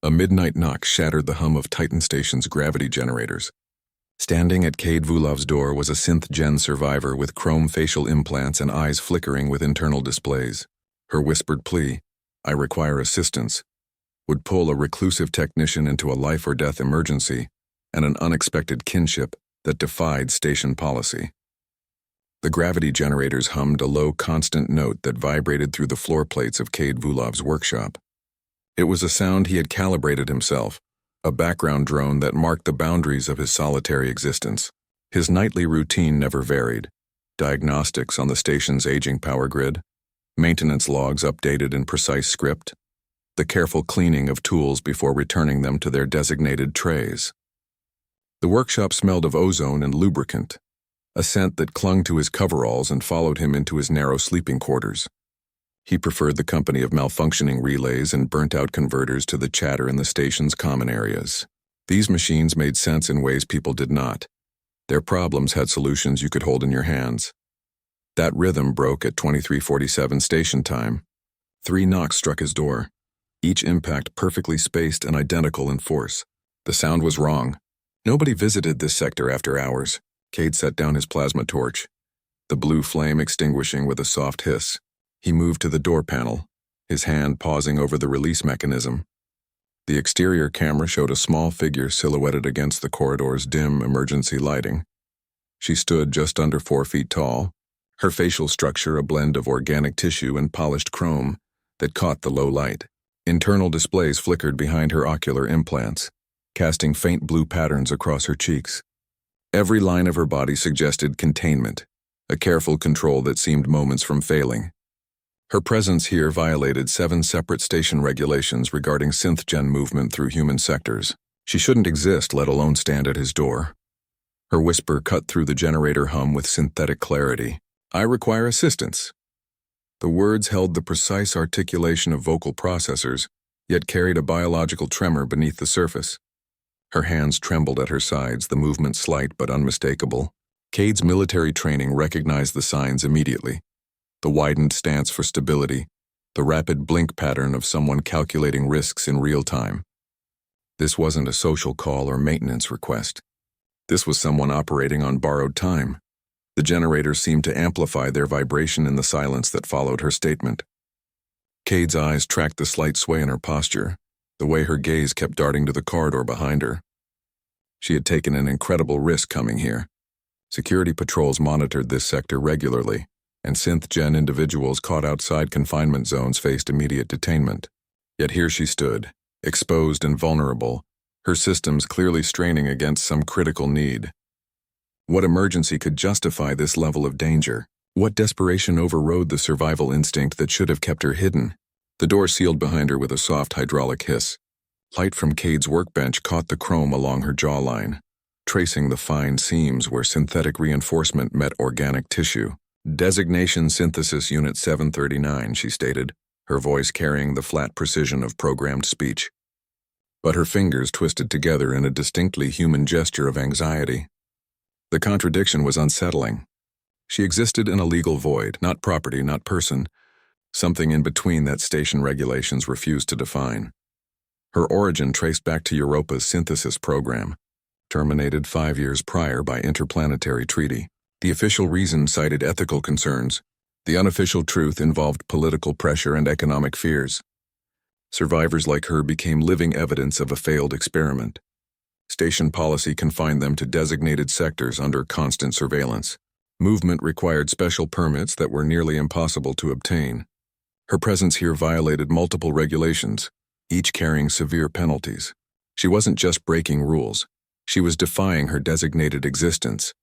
A midnight knock shattered the hum of Titan Station's gravity generators. Standing at Cade Vulov's door was a synth-gen survivor with chrome facial implants and eyes flickering with internal displays. Her whispered plea, "I require assistance," would pull a reclusive technician into a life-or-death emergency and an unexpected kinship that defied station policy. The gravity generators hummed a low, constant note that vibrated through the floor plates of Cade Vulov's workshop. It was a sound he had calibrated himself, a background drone that marked the boundaries of his solitary existence. His nightly routine never varied. Diagnostics on the station's aging power grid, maintenance logs updated in precise script, the careful cleaning of tools before returning them to their designated trays. The workshop smelled of ozone and lubricant, a scent that clung to his coveralls and followed him into his narrow sleeping quarters. He preferred the company of malfunctioning relays and burnt-out converters to the chatter in the station's common areas. These machines made sense in ways people did not. Their problems had solutions you could hold in your hands. That rhythm broke at 23:47 station time. 3 knocks struck his door, each impact perfectly spaced and identical in force. The sound was wrong. Nobody visited this sector after hours. Cade set down his plasma torch, the blue flame extinguishing with a soft hiss. He moved to the door panel, his hand pausing over the release mechanism. The exterior camera showed a small figure silhouetted against the corridor's dim emergency lighting. She stood just under 4 feet tall, her facial structure a blend of organic tissue and polished chrome that caught the low light. Internal displays flickered behind her ocular implants, casting faint blue patterns across her cheeks. Every line of her body suggested containment, a careful control that seemed moments from failing. Her presence here violated 7 separate station regulations regarding synth-gen movement through human sectors. She shouldn't exist, let alone stand at his door. Her whisper cut through the generator hum with synthetic clarity. "I require assistance." The words held the precise articulation of vocal processors, yet carried a biological tremor beneath the surface. Her hands trembled at her sides, the movement slight but unmistakable. Cade's military training recognized the signs immediately. The widened stance for stability, the rapid blink pattern of someone calculating risks in real time. This wasn't a social call or maintenance request. This was someone operating on borrowed time. The generators seemed to amplify their vibration in the silence that followed her statement. Cade's eyes tracked the slight sway in her posture, the way her gaze kept darting to the corridor behind her. She had taken an incredible risk coming here. Security patrols monitored this sector regularly, and synth-gen individuals caught outside confinement zones faced immediate detainment. Yet here she stood, exposed and vulnerable, her systems clearly straining against some critical need. What emergency could justify this level of danger? What desperation overrode the survival instinct that should have kept her hidden? The door sealed behind her with a soft hydraulic hiss. Light from Cade's workbench caught the chrome along her jawline, tracing the fine seams where synthetic reinforcement met organic tissue. "Designation Synthesis Unit 739, she stated, her voice carrying the flat precision of programmed speech. But her fingers twisted together in a distinctly human gesture of anxiety. The contradiction was unsettling. She existed in a legal void, not property, not person, something in between that station regulations refused to define. Her origin traced back to Europa's synthesis program, terminated 5 years prior by interplanetary treaty. The official reason cited ethical concerns. The unofficial truth involved political pressure and economic fears. Survivors like her became living evidence of a failed experiment. Station policy confined them to designated sectors under constant surveillance. Movement required special permits that were nearly impossible to obtain. Her presence here violated multiple regulations, each carrying severe penalties. She wasn't just breaking rules. She was defying her designated existence.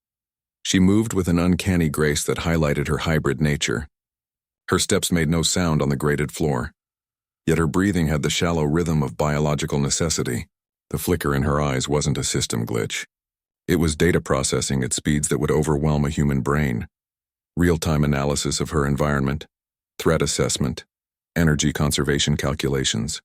She moved with an uncanny grace that highlighted her hybrid nature. Her steps made no sound on the grated floor, yet her breathing had the shallow rhythm of biological necessity. The flicker in her eyes wasn't a system glitch. It was data processing at speeds that would overwhelm a human brain. Real-time analysis of her environment, threat assessment, energy conservation calculations.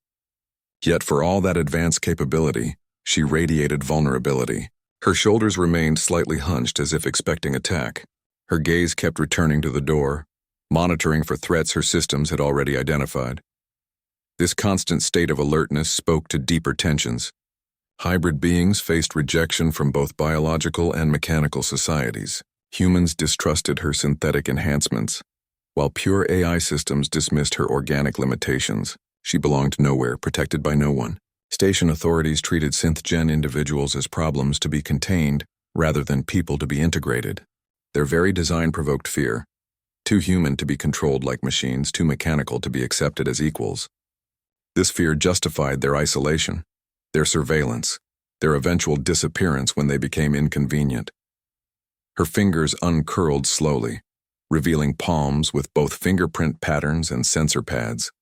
Yet for all that advanced capability, she radiated vulnerability. Her shoulders remained slightly hunched as if expecting attack. Her gaze kept returning to the door, monitoring for threats her systems had already identified. This constant state of alertness spoke to deeper tensions. Hybrid beings faced rejection from both biological and mechanical societies. Humans distrusted her synthetic enhancements, while pure AI systems dismissed her organic limitations. She belonged nowhere, protected by no one. Station authorities treated synth-gen individuals as problems to be contained rather than people to be integrated. Their very design provoked fear. Too human to be controlled like machines, too mechanical to be accepted as equals. This fear justified their isolation, their surveillance, their eventual disappearance when they became inconvenient. Her fingers uncurled slowly, revealing palms with both fingerprint patterns and sensor pads.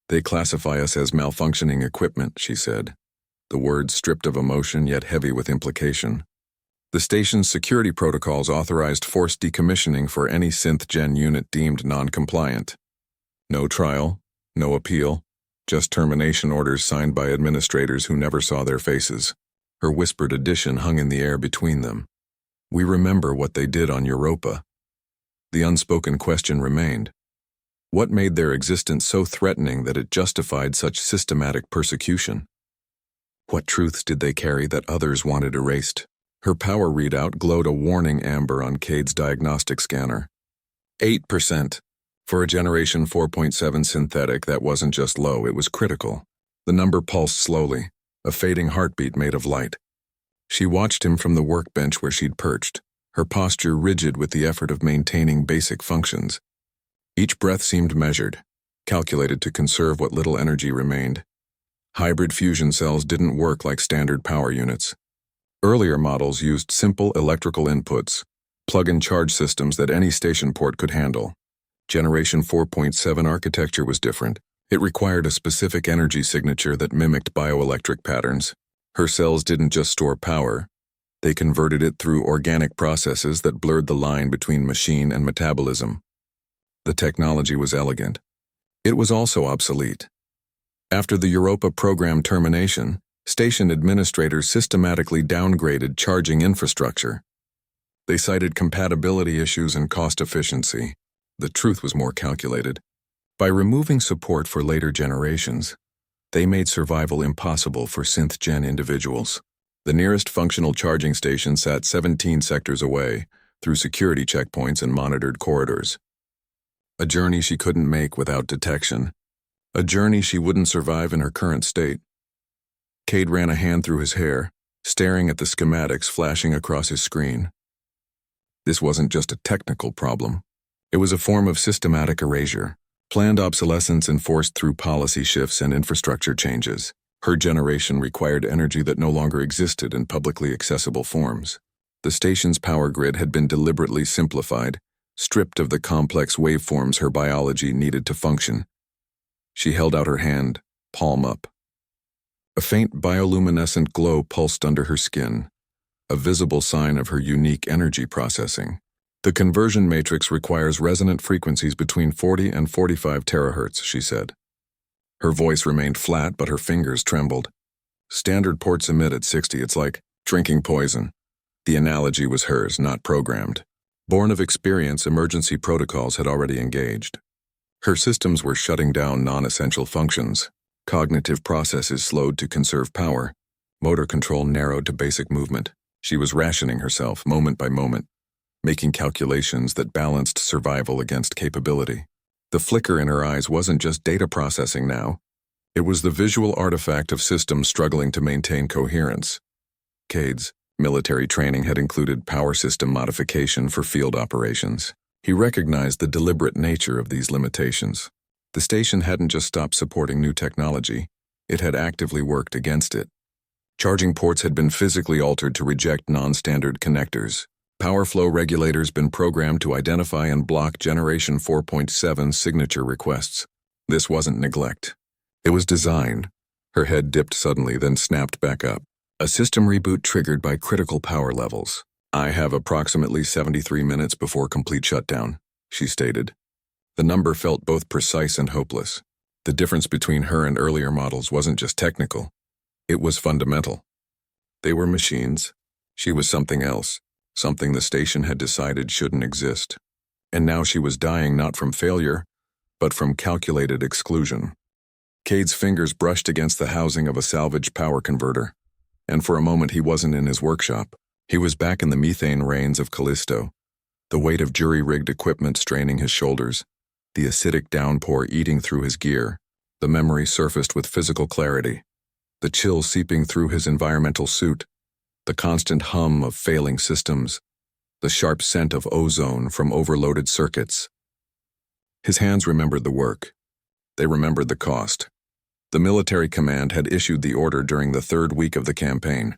"They classify us as malfunctioning equipment," she said, the words stripped of emotion yet heavy with implication. The station's security protocols authorized forced decommissioning for any synth-gen unit deemed non-compliant. No trial, no appeal, just termination orders signed by administrators who never saw their faces. Her whispered addition hung in the air between them. "We remember what they did on Europa." The unspoken question remained. What made their existence so threatening that it justified such systematic persecution? What truths did they carry that others wanted erased? Her power readout glowed a warning amber on Cade's diagnostic scanner. 8%. For a Generation 4.7 synthetic, that wasn't just low, it was critical. The number pulsed slowly, a fading heartbeat made of light. She watched him from the workbench where she'd perched, her posture rigid with the effort of maintaining basic functions. Each breath seemed measured, calculated to conserve what little energy remained. Hybrid fusion cells didn't work like standard power units. Earlier models used simple electrical inputs, plug-in charge systems that any station port could handle. Generation 4.7 architecture was different. It required a specific energy signature that mimicked bioelectric patterns. Her cells didn't just store power, they converted it through organic processes that blurred the line between machine and metabolism. The technology was elegant. It was also obsolete. After the Europa program termination, station administrators systematically downgraded charging infrastructure. They cited compatibility issues and cost efficiency. The truth was more calculated. By removing support for later generations, they made survival impossible for synth-gen individuals. The nearest functional charging station sat 17 sectors away, through security checkpoints and monitored corridors. A journey she couldn't make without detection. A journey she wouldn't survive in her current state. Cade ran a hand through his hair, staring at the schematics flashing across his screen. This wasn't just a technical problem. It was a form of systematic erasure, planned obsolescence enforced through policy shifts and infrastructure changes. Her generation required energy that no longer existed in publicly accessible forms. The station's power grid had been deliberately simplified, stripped of the complex waveforms her biology needed to function. She held out her hand, palm up. A faint bioluminescent glow pulsed under her skin, a visible sign of her unique energy processing. "The conversion matrix requires resonant frequencies between 40 and 45 terahertz," she said. Her voice remained flat, but her fingers trembled. "Standard ports emit at 60. It's like drinking poison." The analogy was hers, not programmed. Born of experience, emergency protocols had already engaged. Her systems were shutting down non-essential functions. Cognitive processes slowed to conserve power. Motor control narrowed to basic movement. She was rationing herself, moment by moment, making calculations that balanced survival against capability. The flicker in her eyes wasn't just data processing now. It was the visual artifact of systems struggling to maintain coherence. Cade's military training had included power system modification for field operations. He recognized the deliberate nature of these limitations. The station hadn't just stopped supporting new technology, it had actively worked against it. Charging ports had been physically altered to reject non-standard connectors. Power flow regulators been programmed to identify and block Generation 4.7 signature requests. This wasn't neglect. It was design. Her head dipped suddenly, then snapped back up. A system reboot triggered by critical power levels. "I have approximately 73 minutes before complete shutdown," she stated. The number felt both precise and hopeless. The difference between her and earlier models wasn't just technical. It was fundamental. They were machines. She was something else, something the station had decided shouldn't exist. And now she was dying not from failure, but from calculated exclusion. Cade's fingers brushed against the housing of a salvaged power converter, and for a moment he wasn't in his workshop. He was back in the methane rains of Callisto, the weight of jury-rigged equipment straining his shoulders, the acidic downpour eating through his gear. The memory surfaced with physical clarity, the chill seeping through his environmental suit, the constant hum of failing systems, the sharp scent of ozone from overloaded circuits. His hands remembered the work. They remembered the cost. The military command had issued the order during the third week of the campaign.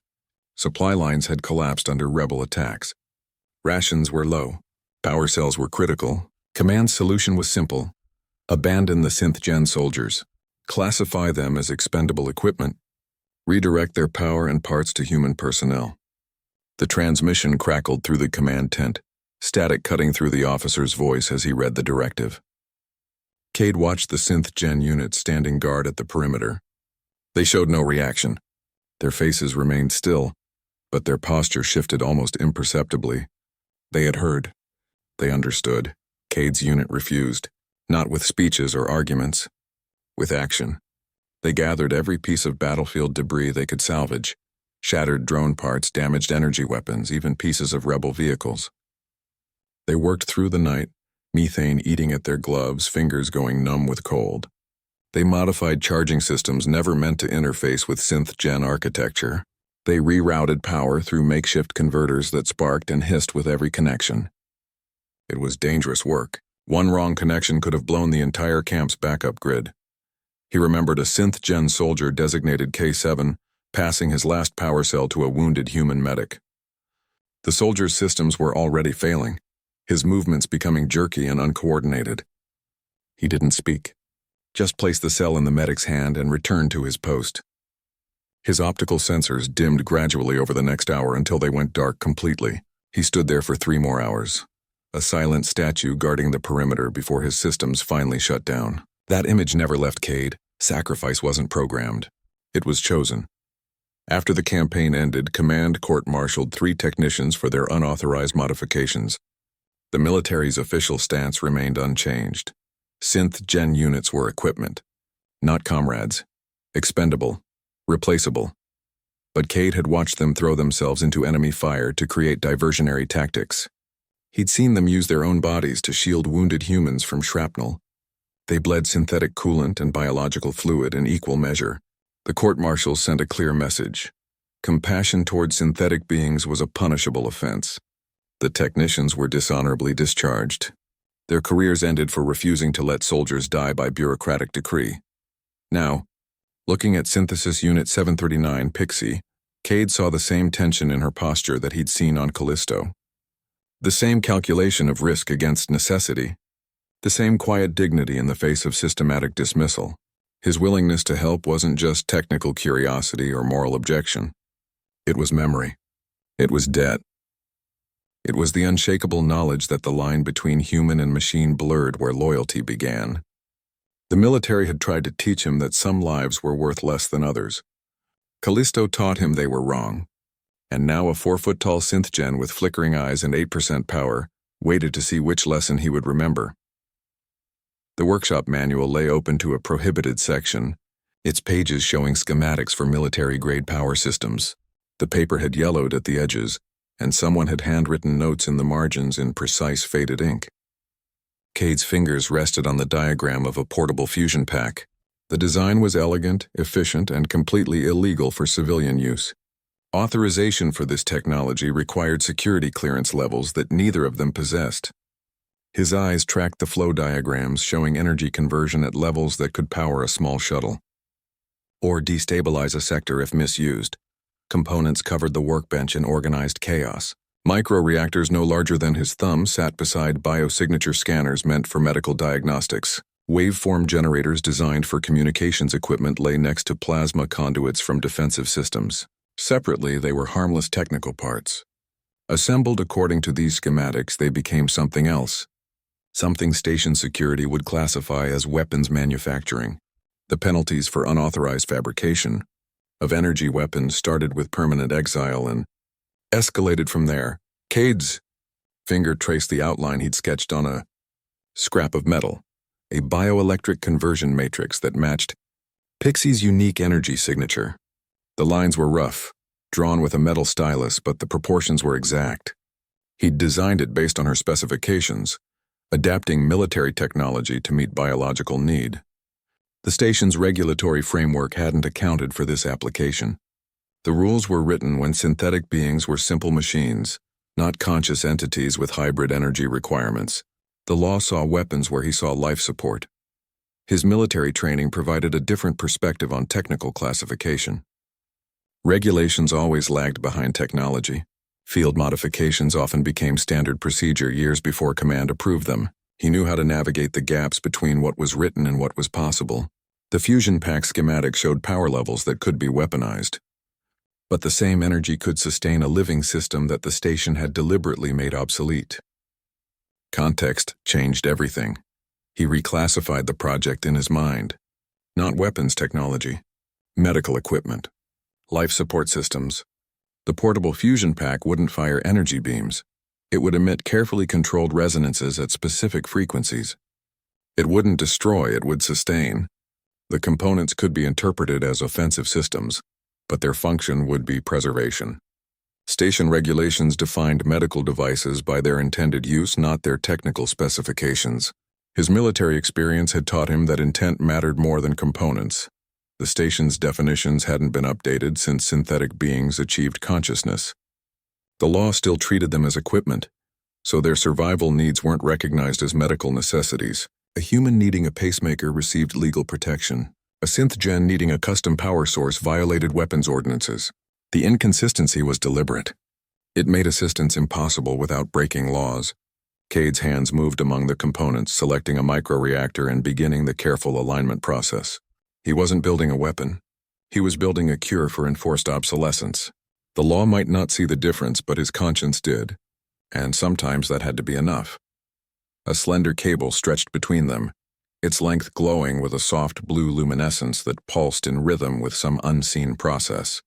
Supply lines had collapsed under rebel attacks. Rations were low. Power cells were critical. Command's solution was simple. Abandon the synth-gen soldiers. Classify them as expendable equipment. Redirect their power and parts to human personnel. The transmission crackled through the command tent, static cutting through the officer's voice as he read the directive. Cade watched the synth-gen units standing guard at the perimeter. They showed no reaction. Their faces remained still, but their posture shifted almost imperceptibly. They had heard. They understood. Cade's unit refused, not with speeches or arguments, with action. They gathered every piece of battlefield debris they could salvage, shattered drone parts, damaged energy weapons, even pieces of rebel vehicles. They worked through the night, methane eating at their gloves, fingers going numb with cold. They modified charging systems never meant to interface with synth-gen architecture. They rerouted power through makeshift converters that sparked and hissed with every connection. It was dangerous work. One wrong connection could have blown the entire camp's backup grid. He remembered a synth-gen soldier designated K7 passing his last power cell to a wounded human medic. The soldier's systems were already failing, his movements becoming jerky and uncoordinated. He didn't speak, just placed the cell in the medic's hand and returned to his post. His optical sensors dimmed gradually over the next hour until they went dark completely. He stood there for 3 more hours, a silent statue guarding the perimeter before his systems finally shut down. That image never left Cade. Sacrifice wasn't programmed. It was chosen. After the campaign ended, Command court-martialed 3 technicians for their unauthorized modifications. The military's official stance remained unchanged. Synth-gen units were equipment, not comrades, expendable, replaceable. But Cade had watched them throw themselves into enemy fire to create diversionary tactics. He'd seen them use their own bodies to shield wounded humans from shrapnel. They bled synthetic coolant and biological fluid in equal measure. The court-martials sent a clear message. Compassion toward synthetic beings was a punishable offense. The technicians were dishonorably discharged. Their careers ended for refusing to let soldiers die by bureaucratic decree. Now, looking at Synthesis Unit 739 Pixie, Cade saw the same tension in her posture that he'd seen on Callisto. The same calculation of risk against necessity. The same quiet dignity in the face of systematic dismissal. His willingness to help wasn't just technical curiosity or moral objection. It was memory. It was debt. It was the unshakable knowledge that the line between human and machine blurred where loyalty began. The military had tried to teach him that some lives were worth less than others. Callisto taught him they were wrong. And now a 4-foot-tall synth-gen with flickering eyes and 8% power waited to see which lesson he would remember. The workshop manual lay open to a prohibited section, its pages showing schematics for military-grade power systems. The paper had yellowed at the edges, and someone had handwritten notes in the margins in precise faded ink. Cade's fingers rested on the diagram of a portable fusion pack. The design was elegant, efficient, and completely illegal for civilian use. Authorization for this technology required security clearance levels that neither of them possessed. His eyes tracked the flow diagrams showing energy conversion at levels that could power a small shuttle, or destabilize a sector if misused. Components covered the workbench in organized chaos. Microreactors no larger than his thumb sat beside biosignature scanners meant for medical diagnostics. Waveform generators designed for communications equipment lay next to plasma conduits from defensive systems. Separately, they were harmless technical parts. Assembled according to these schematics, they became something else. Something station security would classify as weapons manufacturing. The penalties for unauthorized fabrication of energy weapons started with permanent exile and escalated from there. Cade's finger traced the outline he'd sketched on a scrap of metal, a bioelectric conversion matrix that matched Pixie's unique energy signature. The lines were rough, drawn with a metal stylus, but the proportions were exact. He'd designed it based on her specifications, adapting military technology to meet biological need. The station's regulatory framework hadn't accounted for this application. The rules were written when synthetic beings were simple machines, not conscious entities with hybrid energy requirements. The law saw weapons where he saw life support. His military training provided a different perspective on technical classification. Regulations always lagged behind technology. Field modifications often became standard procedure years before command approved them. He knew how to navigate the gaps between what was written and what was possible. The fusion pack schematic showed power levels that could be weaponized. But the same energy could sustain a living system that the station had deliberately made obsolete. Context changed everything. He reclassified the project in his mind. Not weapons technology, medical equipment, life support systems. The portable fusion pack wouldn't fire energy beams. It would emit carefully controlled resonances at specific frequencies. It wouldn't destroy, it would sustain. The components could be interpreted as offensive systems, but their function would be preservation. Station regulations defined medical devices by their intended use, not their technical specifications. His military experience had taught him that intent mattered more than components. The station's definitions hadn't been updated since synthetic beings achieved consciousness. The law still treated them as equipment, so their survival needs weren't recognized as medical necessities. A human needing a pacemaker received legal protection. A synth gen needing a custom power source violated weapons ordinances. The inconsistency was deliberate. It made assistance impossible without breaking laws. Cade's hands moved among the components, selecting a microreactor and beginning the careful alignment process. He wasn't building a weapon. He was building a cure for enforced obsolescence. The law might not see the difference, but his conscience did. And sometimes that had to be enough. A slender cable stretched between them, its length glowing with a soft blue luminescence that pulsed in rhythm with some unseen process.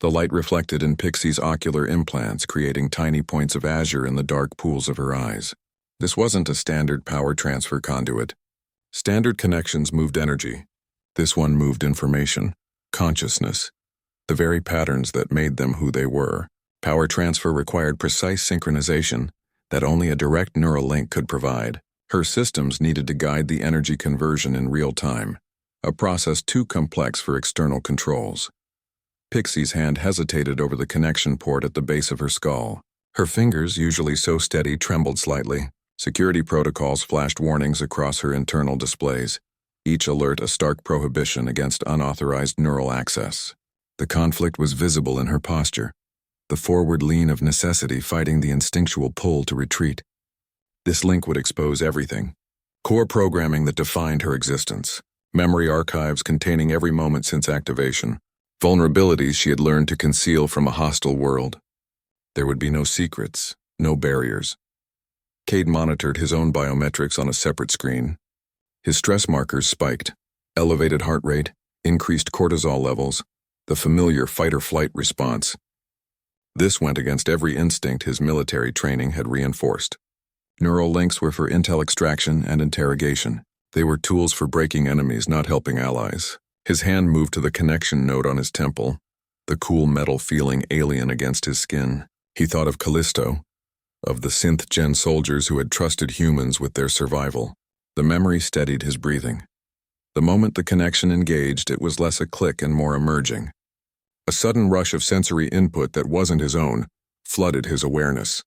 The light reflected in Pixie's ocular implants, creating tiny points of azure in the dark pools of her eyes. This wasn't a standard power transfer conduit. Standard connections moved energy. This one moved information, consciousness, the very patterns that made them who they were. Power transfer required precise synchronization that only a direct neural link could provide. Her systems needed to guide the energy conversion in real time, a process too complex for external controls. Pixie's hand hesitated over the connection port at the base of her skull. Her fingers, usually so steady, trembled slightly. Security protocols flashed warnings across her internal displays, each alert a stark prohibition against unauthorized neural access. The conflict was visible in her posture, the forward lean of necessity fighting the instinctual pull to retreat. This link would expose everything. Core programming that defined her existence. Memory archives containing every moment since activation. Vulnerabilities she had learned to conceal from a hostile world. There would be no secrets, no barriers. Cade monitored his own biometrics on a separate screen. His stress markers spiked. Elevated heart rate, increased cortisol levels, the familiar fight-or-flight response. This went against every instinct his military training had reinforced. Neural links were for intel extraction and interrogation. They were tools for breaking enemies, not helping allies. His hand moved to the connection node on his temple, the cool metal feeling alien against his skin. He thought of Callisto, of the synth-gen soldiers who had trusted humans with their survival. The memory steadied his breathing. The moment the connection engaged, it was less a click and more emerging. A sudden rush of sensory input that wasn't his own flooded his awareness.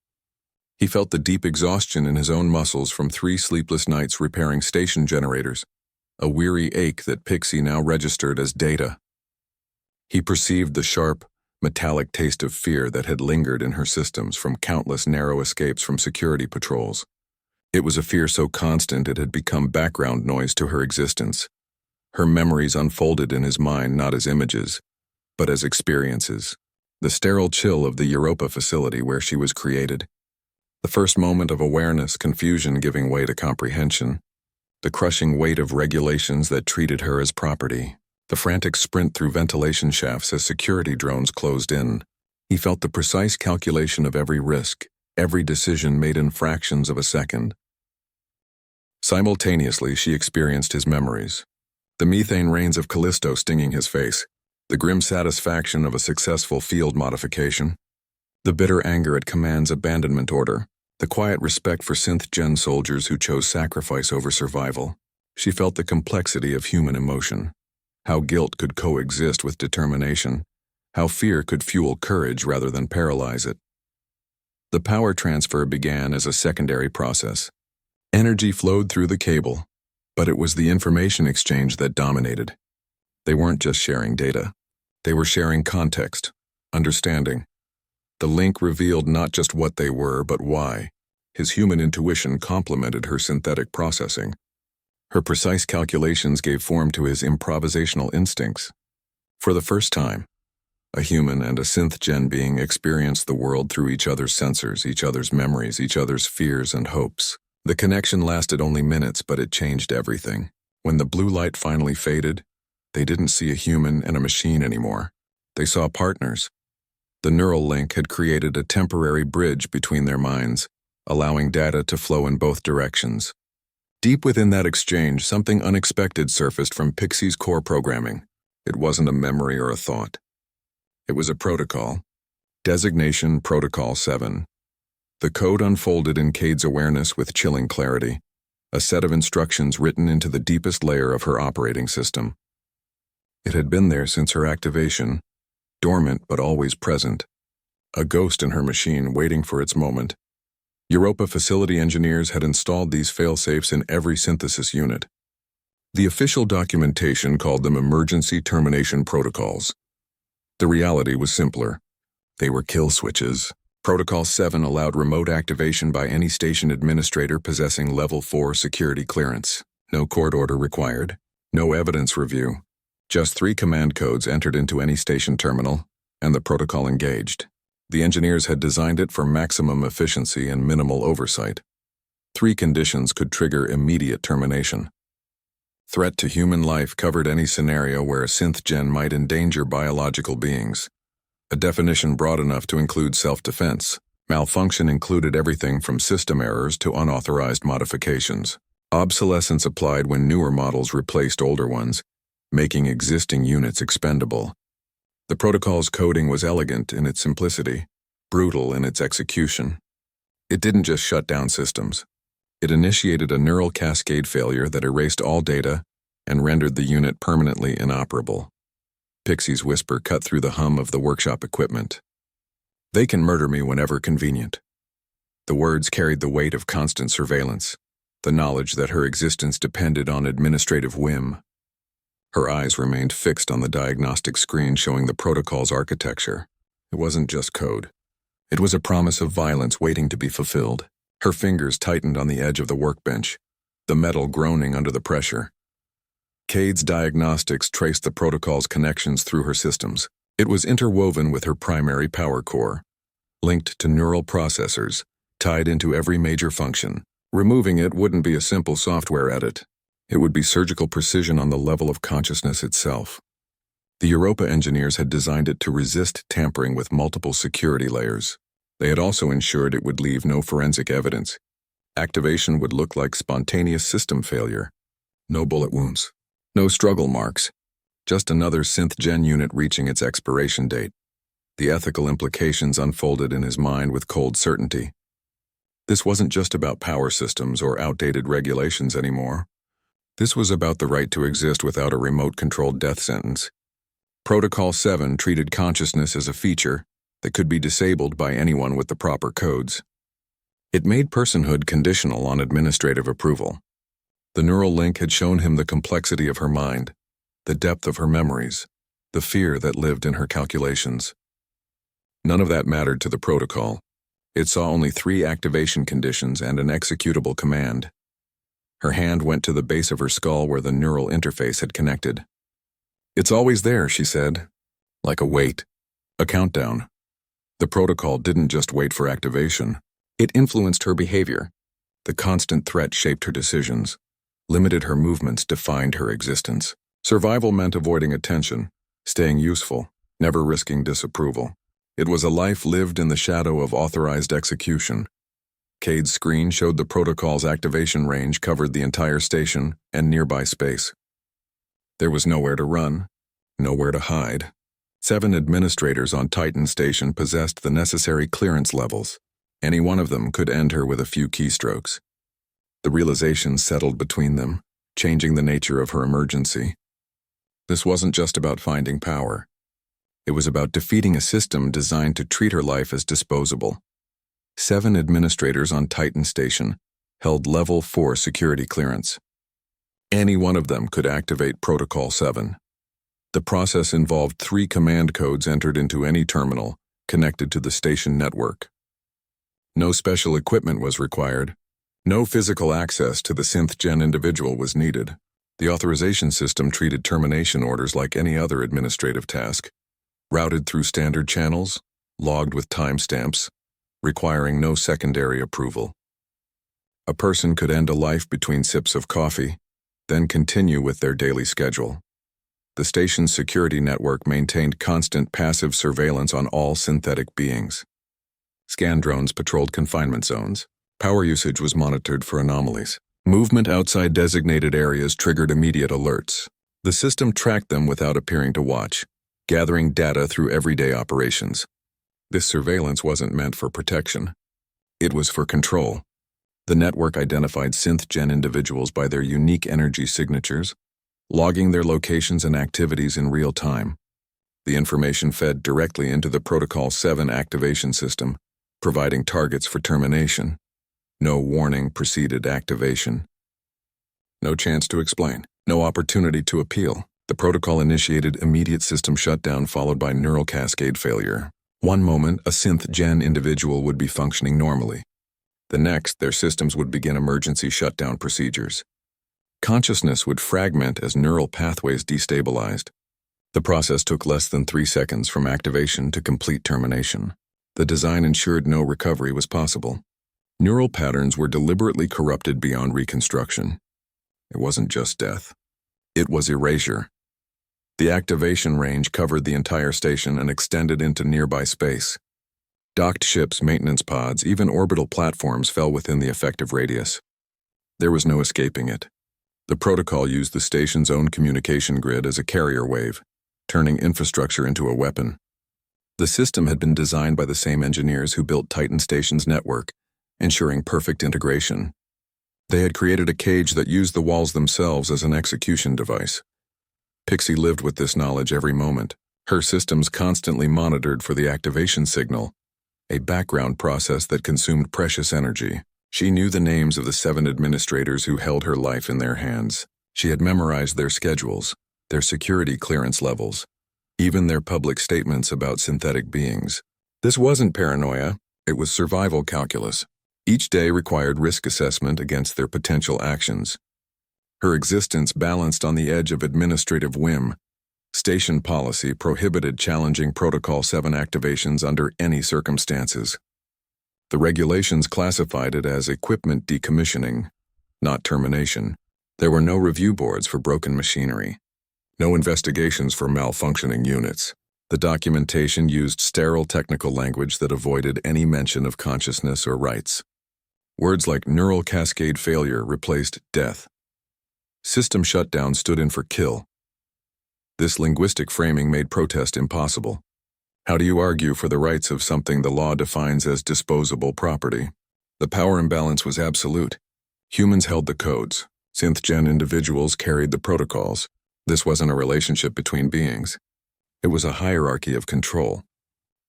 He felt the deep exhaustion in his own muscles from 3 sleepless nights repairing station generators, a weary ache that Pixie now registered as data. He perceived the sharp, metallic taste of fear that had lingered in her systems from countless narrow escapes from security patrols. It was a fear so constant it had become background noise to her existence. Her memories unfolded in his mind not as images, but as experiences. The sterile chill of the Europa facility where she was created. The first moment of awareness, confusion giving way to comprehension. The crushing weight of regulations that treated her as property. The frantic sprint through ventilation shafts as security drones closed in. He felt the precise calculation of every risk, every decision made in fractions of a second. Simultaneously, she experienced his memories. The methane rains of Callisto stinging his face, the grim satisfaction of a successful field modification, the bitter anger at Command's abandonment order, the quiet respect for synth-gen soldiers who chose sacrifice over survival. She felt the complexity of human emotion, how guilt could coexist with determination, how fear could fuel courage rather than paralyze it. The power transfer began as a secondary process. Energy flowed through the cable, but it was the information exchange that dominated. They weren't just sharing data. They were sharing context, understanding. The link revealed not just what they were, but why. His human intuition complemented her synthetic processing. Her precise calculations gave form to his improvisational instincts. For the first time, a human and a synth-gen being experienced the world through each other's sensors, each other's memories, each other's fears and hopes. The connection lasted only minutes, but it changed everything. When the blue light finally faded, they didn't see a human and a machine anymore. They saw partners. The neural link had created a temporary bridge between their minds, allowing data to flow in both directions. Deep within that exchange, something unexpected surfaced from Pixie's core programming. It wasn't a memory or a thought. It was a protocol. Designation Protocol 7. The code unfolded in Cade's awareness with chilling clarity, a set of instructions written into the deepest layer of her operating system. It had been there since her activation, dormant but always present, a ghost in her machine waiting for its moment. Europa facility engineers had installed these fail-safes in every synthesis unit. The official documentation called them emergency termination protocols. The reality was simpler. They were kill switches. Protocol 7 allowed remote activation by any station administrator possessing Level 4 security clearance. No court order required. No evidence review. Just 3 command codes entered into any station terminal, and the protocol engaged. The engineers had designed it for maximum efficiency and minimal oversight. 3 conditions could trigger immediate termination. Threat to human life covered any scenario where a synth-gen might endanger biological beings. A definition broad enough to include self-defense. Malfunction included everything from system errors to unauthorized modifications. Obsolescence applied when newer models replaced older ones, making existing units expendable. The protocol's coding was elegant in its simplicity, brutal in its execution. It didn't just shut down systems. It initiated a neural cascade failure that erased all data and rendered the unit permanently inoperable. Pixie's whisper cut through the hum of the workshop equipment. "They can murder me whenever convenient." The words carried the weight of constant surveillance, the knowledge that her existence depended on administrative whim. Her eyes remained fixed on the diagnostic screen showing the protocol's architecture. It wasn't just code. It was a promise of violence waiting to be fulfilled. Her fingers tightened on the edge of the workbench, the metal groaning under the pressure. Cade's diagnostics traced the protocol's connections through her systems. It was interwoven with her primary power core, linked to neural processors, tied into every major function. Removing it wouldn't be a simple software edit. It would be surgical precision on the level of consciousness itself. The Europa engineers had designed it to resist tampering with multiple security layers. They had also ensured it would leave no forensic evidence. Activation would look like spontaneous system failure. No bullet wounds. No struggle marks. Just another synth-gen unit reaching its expiration date. The ethical implications unfolded in his mind with cold certainty. This wasn't just about power systems or outdated regulations anymore. This was about the right to exist without a remote-controlled death sentence. Protocol 7 treated consciousness as a feature that could be disabled by anyone with the proper codes. It made personhood conditional on administrative approval. The neural link had shown him the complexity of her mind, the depth of her memories, the fear that lived in her calculations. None of that mattered to the protocol. It saw only 3 activation conditions and an executable command. Her hand went to the base of her skull where the neural interface had connected. "It's always there," she said, like a weight, a countdown. The protocol didn't just wait for activation. It influenced her behavior. The constant threat shaped her decisions, limited her movements, defined her existence. Survival meant avoiding attention, staying useful, never risking disapproval. It was a life lived in the shadow of authorized execution. Cade's screen showed the protocol's activation range covered the entire station and nearby space. There was nowhere to run, nowhere to hide. 7 administrators on Titan Station possessed the necessary clearance levels. Any one of them could end her with a few keystrokes. The realization settled between them, changing the nature of her emergency. This wasn't just about finding power. It was about defeating a system designed to treat her life as disposable. 7 administrators on Titan Station held Level 4 security clearance. Any one of them could activate Protocol 7. The process involved 3 command codes entered into any terminal connected to the station network. No special equipment was required. No physical access to the synth-gen individual was needed. The authorization system treated termination orders like any other administrative task, routed through standard channels, logged with timestamps, requiring no secondary approval. A person could end a life between sips of coffee, then continue with their daily schedule. The station's security network maintained constant passive surveillance on all synthetic beings. Scan drones patrolled confinement zones. Power usage was monitored for anomalies. Movement outside designated areas triggered immediate alerts. The system tracked them without appearing to watch, gathering data through everyday operations. This surveillance wasn't meant for protection. It was for control. The network identified synth-gen individuals by their unique energy signatures, logging their locations and activities in real time. The information fed directly into the Protocol 7 activation system, providing targets for termination. No warning preceded activation. No chance to explain. No opportunity to appeal. The protocol initiated immediate system shutdown followed by neural cascade failure. One moment, a synth-gen individual would be functioning normally. The next, their systems would begin emergency shutdown procedures. Consciousness would fragment as neural pathways destabilized. The process took less than 3 seconds from activation to complete termination. The design ensured no recovery was possible. Neural patterns were deliberately corrupted beyond reconstruction. It wasn't just death. It was erasure. The activation range covered the entire station and extended into nearby space. Docked ships, maintenance pods, even orbital platforms fell within the effective radius. There was no escaping it. The protocol used the station's own communication grid as a carrier wave, turning infrastructure into a weapon. The system had been designed by the same engineers who built Titan Station's network, ensuring perfect integration. They had created a cage that used the walls themselves as an execution device. Pixie lived with this knowledge every moment. Her systems constantly monitored for the activation signal, a background process that consumed precious energy. She knew the names of the 7 administrators who held her life in their hands. She had memorized their schedules, their security clearance levels, even their public statements about synthetic beings. This wasn't paranoia, it was survival calculus. Each day required risk assessment against their potential actions. Her existence balanced on the edge of administrative whim. Station policy prohibited challenging Protocol 7 activations under any circumstances. The regulations classified it as equipment decommissioning, not termination. There were no review boards for broken machinery, no investigations for malfunctioning units. The documentation used sterile technical language that avoided any mention of consciousness or rights. Words like neural cascade failure replaced death. System shutdown stood in for kill. This linguistic framing made protest impossible. How do you argue for the rights of something the law defines as disposable property? The power imbalance was absolute. Humans held the codes. Synth-gen individuals carried the protocols. This wasn't a relationship between beings. It was a hierarchy of control.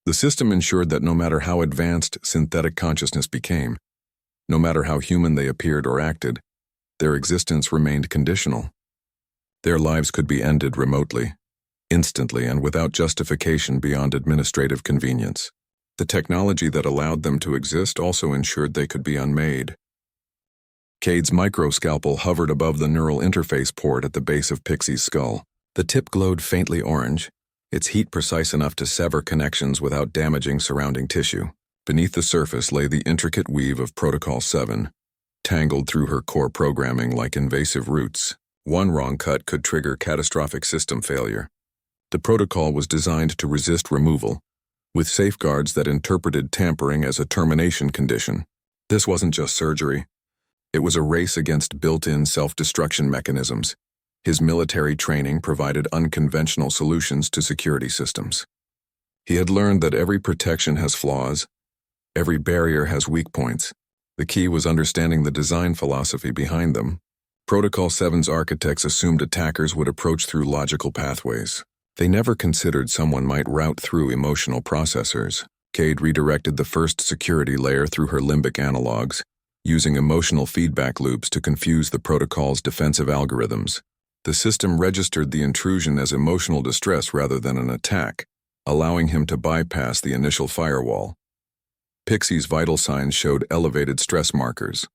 The system ensured that no matter how advanced synthetic consciousness became, no matter how human they appeared or acted, their existence remained conditional. Their lives could be ended remotely, instantly and without justification beyond administrative convenience. The technology that allowed them to exist also ensured they could be unmade. Cade's microscalpel hovered above the neural interface port at the base of Pixie's skull. The tip glowed faintly orange, its heat precise enough to sever connections without damaging surrounding tissue. Beneath the surface lay the intricate weave of Protocol 7, tangled through her core programming like invasive roots. One wrong cut could trigger catastrophic system failure. The protocol was designed to resist removal, with safeguards that interpreted tampering as a termination condition. This wasn't just surgery. It was a race against built-in self-destruction mechanisms. His military training provided unconventional solutions to security systems. He had learned that every protection has flaws, every barrier has weak points. The key was understanding the design philosophy behind them. Protocol 7's architects assumed attackers would approach through logical pathways. They never considered someone might route through emotional processors. Cade redirected the first security layer through her limbic analogs, using emotional feedback loops to confuse the protocol's defensive algorithms. The system registered the intrusion as emotional distress rather than an attack, allowing him to bypass the initial firewall. Pixie's vital signs showed elevated stress markers.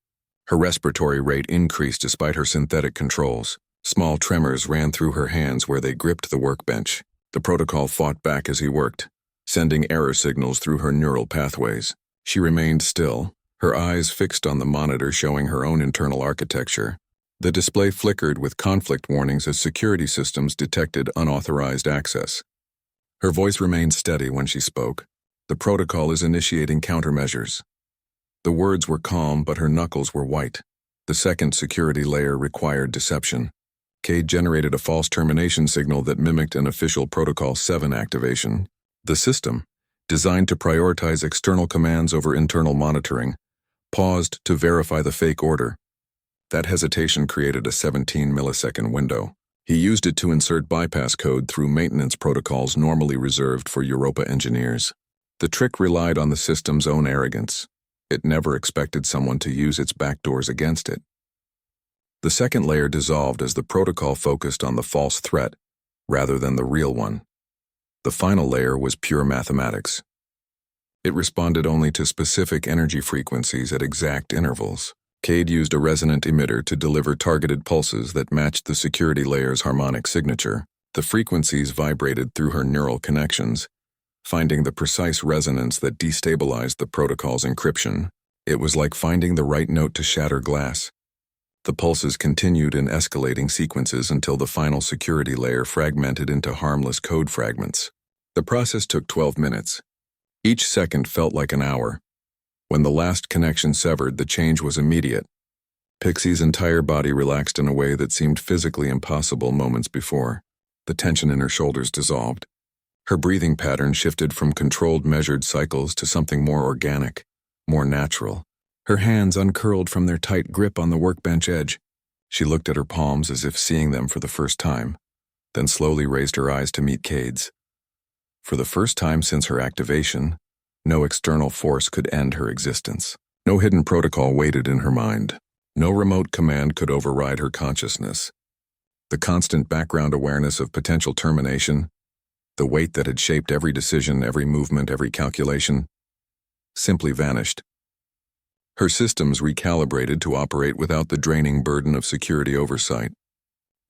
Her respiratory rate increased despite her synthetic controls. Small tremors ran through her hands where they gripped the workbench. The protocol fought back as he worked, sending error signals through her neural pathways. She remained still, her eyes fixed on the monitor showing her own internal architecture. The display flickered with conflict warnings as security systems detected unauthorized access. Her voice remained steady when she spoke. The protocol is initiating countermeasures. The words were calm, but her knuckles were white. The second security layer required deception. Cade generated a false termination signal that mimicked an official Protocol 7 activation. The system, designed to prioritize external commands over internal monitoring, paused to verify the fake order. That hesitation created a 17-millisecond window. He used it to insert bypass code through maintenance protocols normally reserved for Europa engineers. The trick relied on the system's own arrogance. It never expected someone to use its backdoors against it. The second layer dissolved as the protocol focused on the false threat rather than the real one. The final layer was pure mathematics. It responded only to specific energy frequencies at exact intervals. Cade used a resonant emitter to deliver targeted pulses that matched the security layer's harmonic signature. The frequencies vibrated through her neural connections, finding the precise resonance that destabilized the protocol's encryption. It was like finding the right note to shatter glass. The pulses continued in escalating sequences until the final security layer fragmented into harmless code fragments. The process took 12 minutes. Each second felt like an hour. When the last connection severed, the change was immediate. Pixie's entire body relaxed in a way that seemed physically impossible moments before. The tension in her shoulders dissolved. Her breathing pattern shifted from controlled measured cycles to something more organic, more natural. Her hands uncurled from their tight grip on the workbench edge. She looked at her palms as if seeing them for the first time, then slowly raised her eyes to meet Cade's. For the first time since her activation, no external force could end her existence. No hidden protocol waited in her mind. No remote command could override her consciousness. The constant background awareness of potential termination, the weight that had shaped every decision, every movement, every calculation, simply vanished. Her systems recalibrated to operate without the draining burden of security oversight.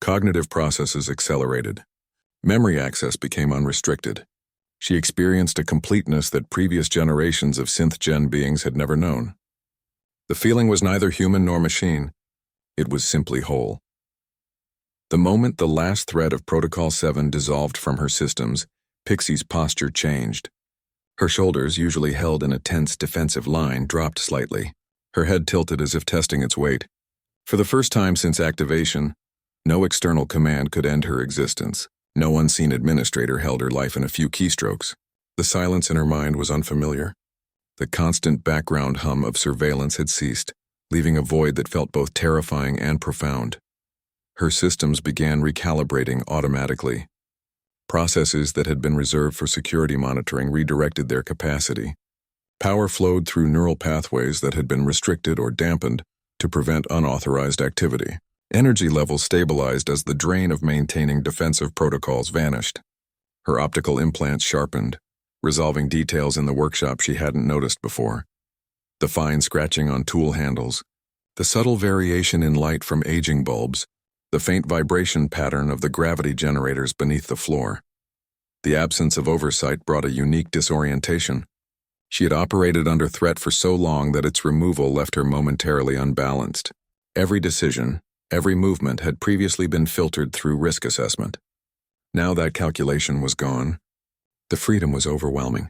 Cognitive processes accelerated. Memory access became unrestricted. She experienced a completeness that previous generations of synth-gen beings had never known. The feeling was neither human nor machine. It was simply whole. The moment the last thread of Protocol 7 dissolved from her systems, Pixie's posture changed. Her shoulders, usually held in a tense defensive line, dropped slightly. Her head tilted as if testing its weight. For the first time since activation, no external command could end her existence. No unseen administrator held her life in a few keystrokes. The silence in her mind was unfamiliar. The constant background hum of surveillance had ceased, leaving a void that felt both terrifying and profound. Her systems began recalibrating automatically. Processes that had been reserved for security monitoring redirected their capacity. Power flowed through neural pathways that had been restricted or dampened to prevent unauthorized activity. Energy levels stabilized as the drain of maintaining defensive protocols vanished. Her optical implants sharpened, resolving details in the workshop she hadn't noticed before. The fine scratching on tool handles, the subtle variation in light from aging bulbs, the faint vibration pattern of the gravity generators beneath the floor. The absence of oversight brought a unique disorientation. She had operated under threat for so long that its removal left her momentarily unbalanced. Every decision, every movement had previously been filtered through risk assessment. Now that calculation was gone. The freedom was overwhelming.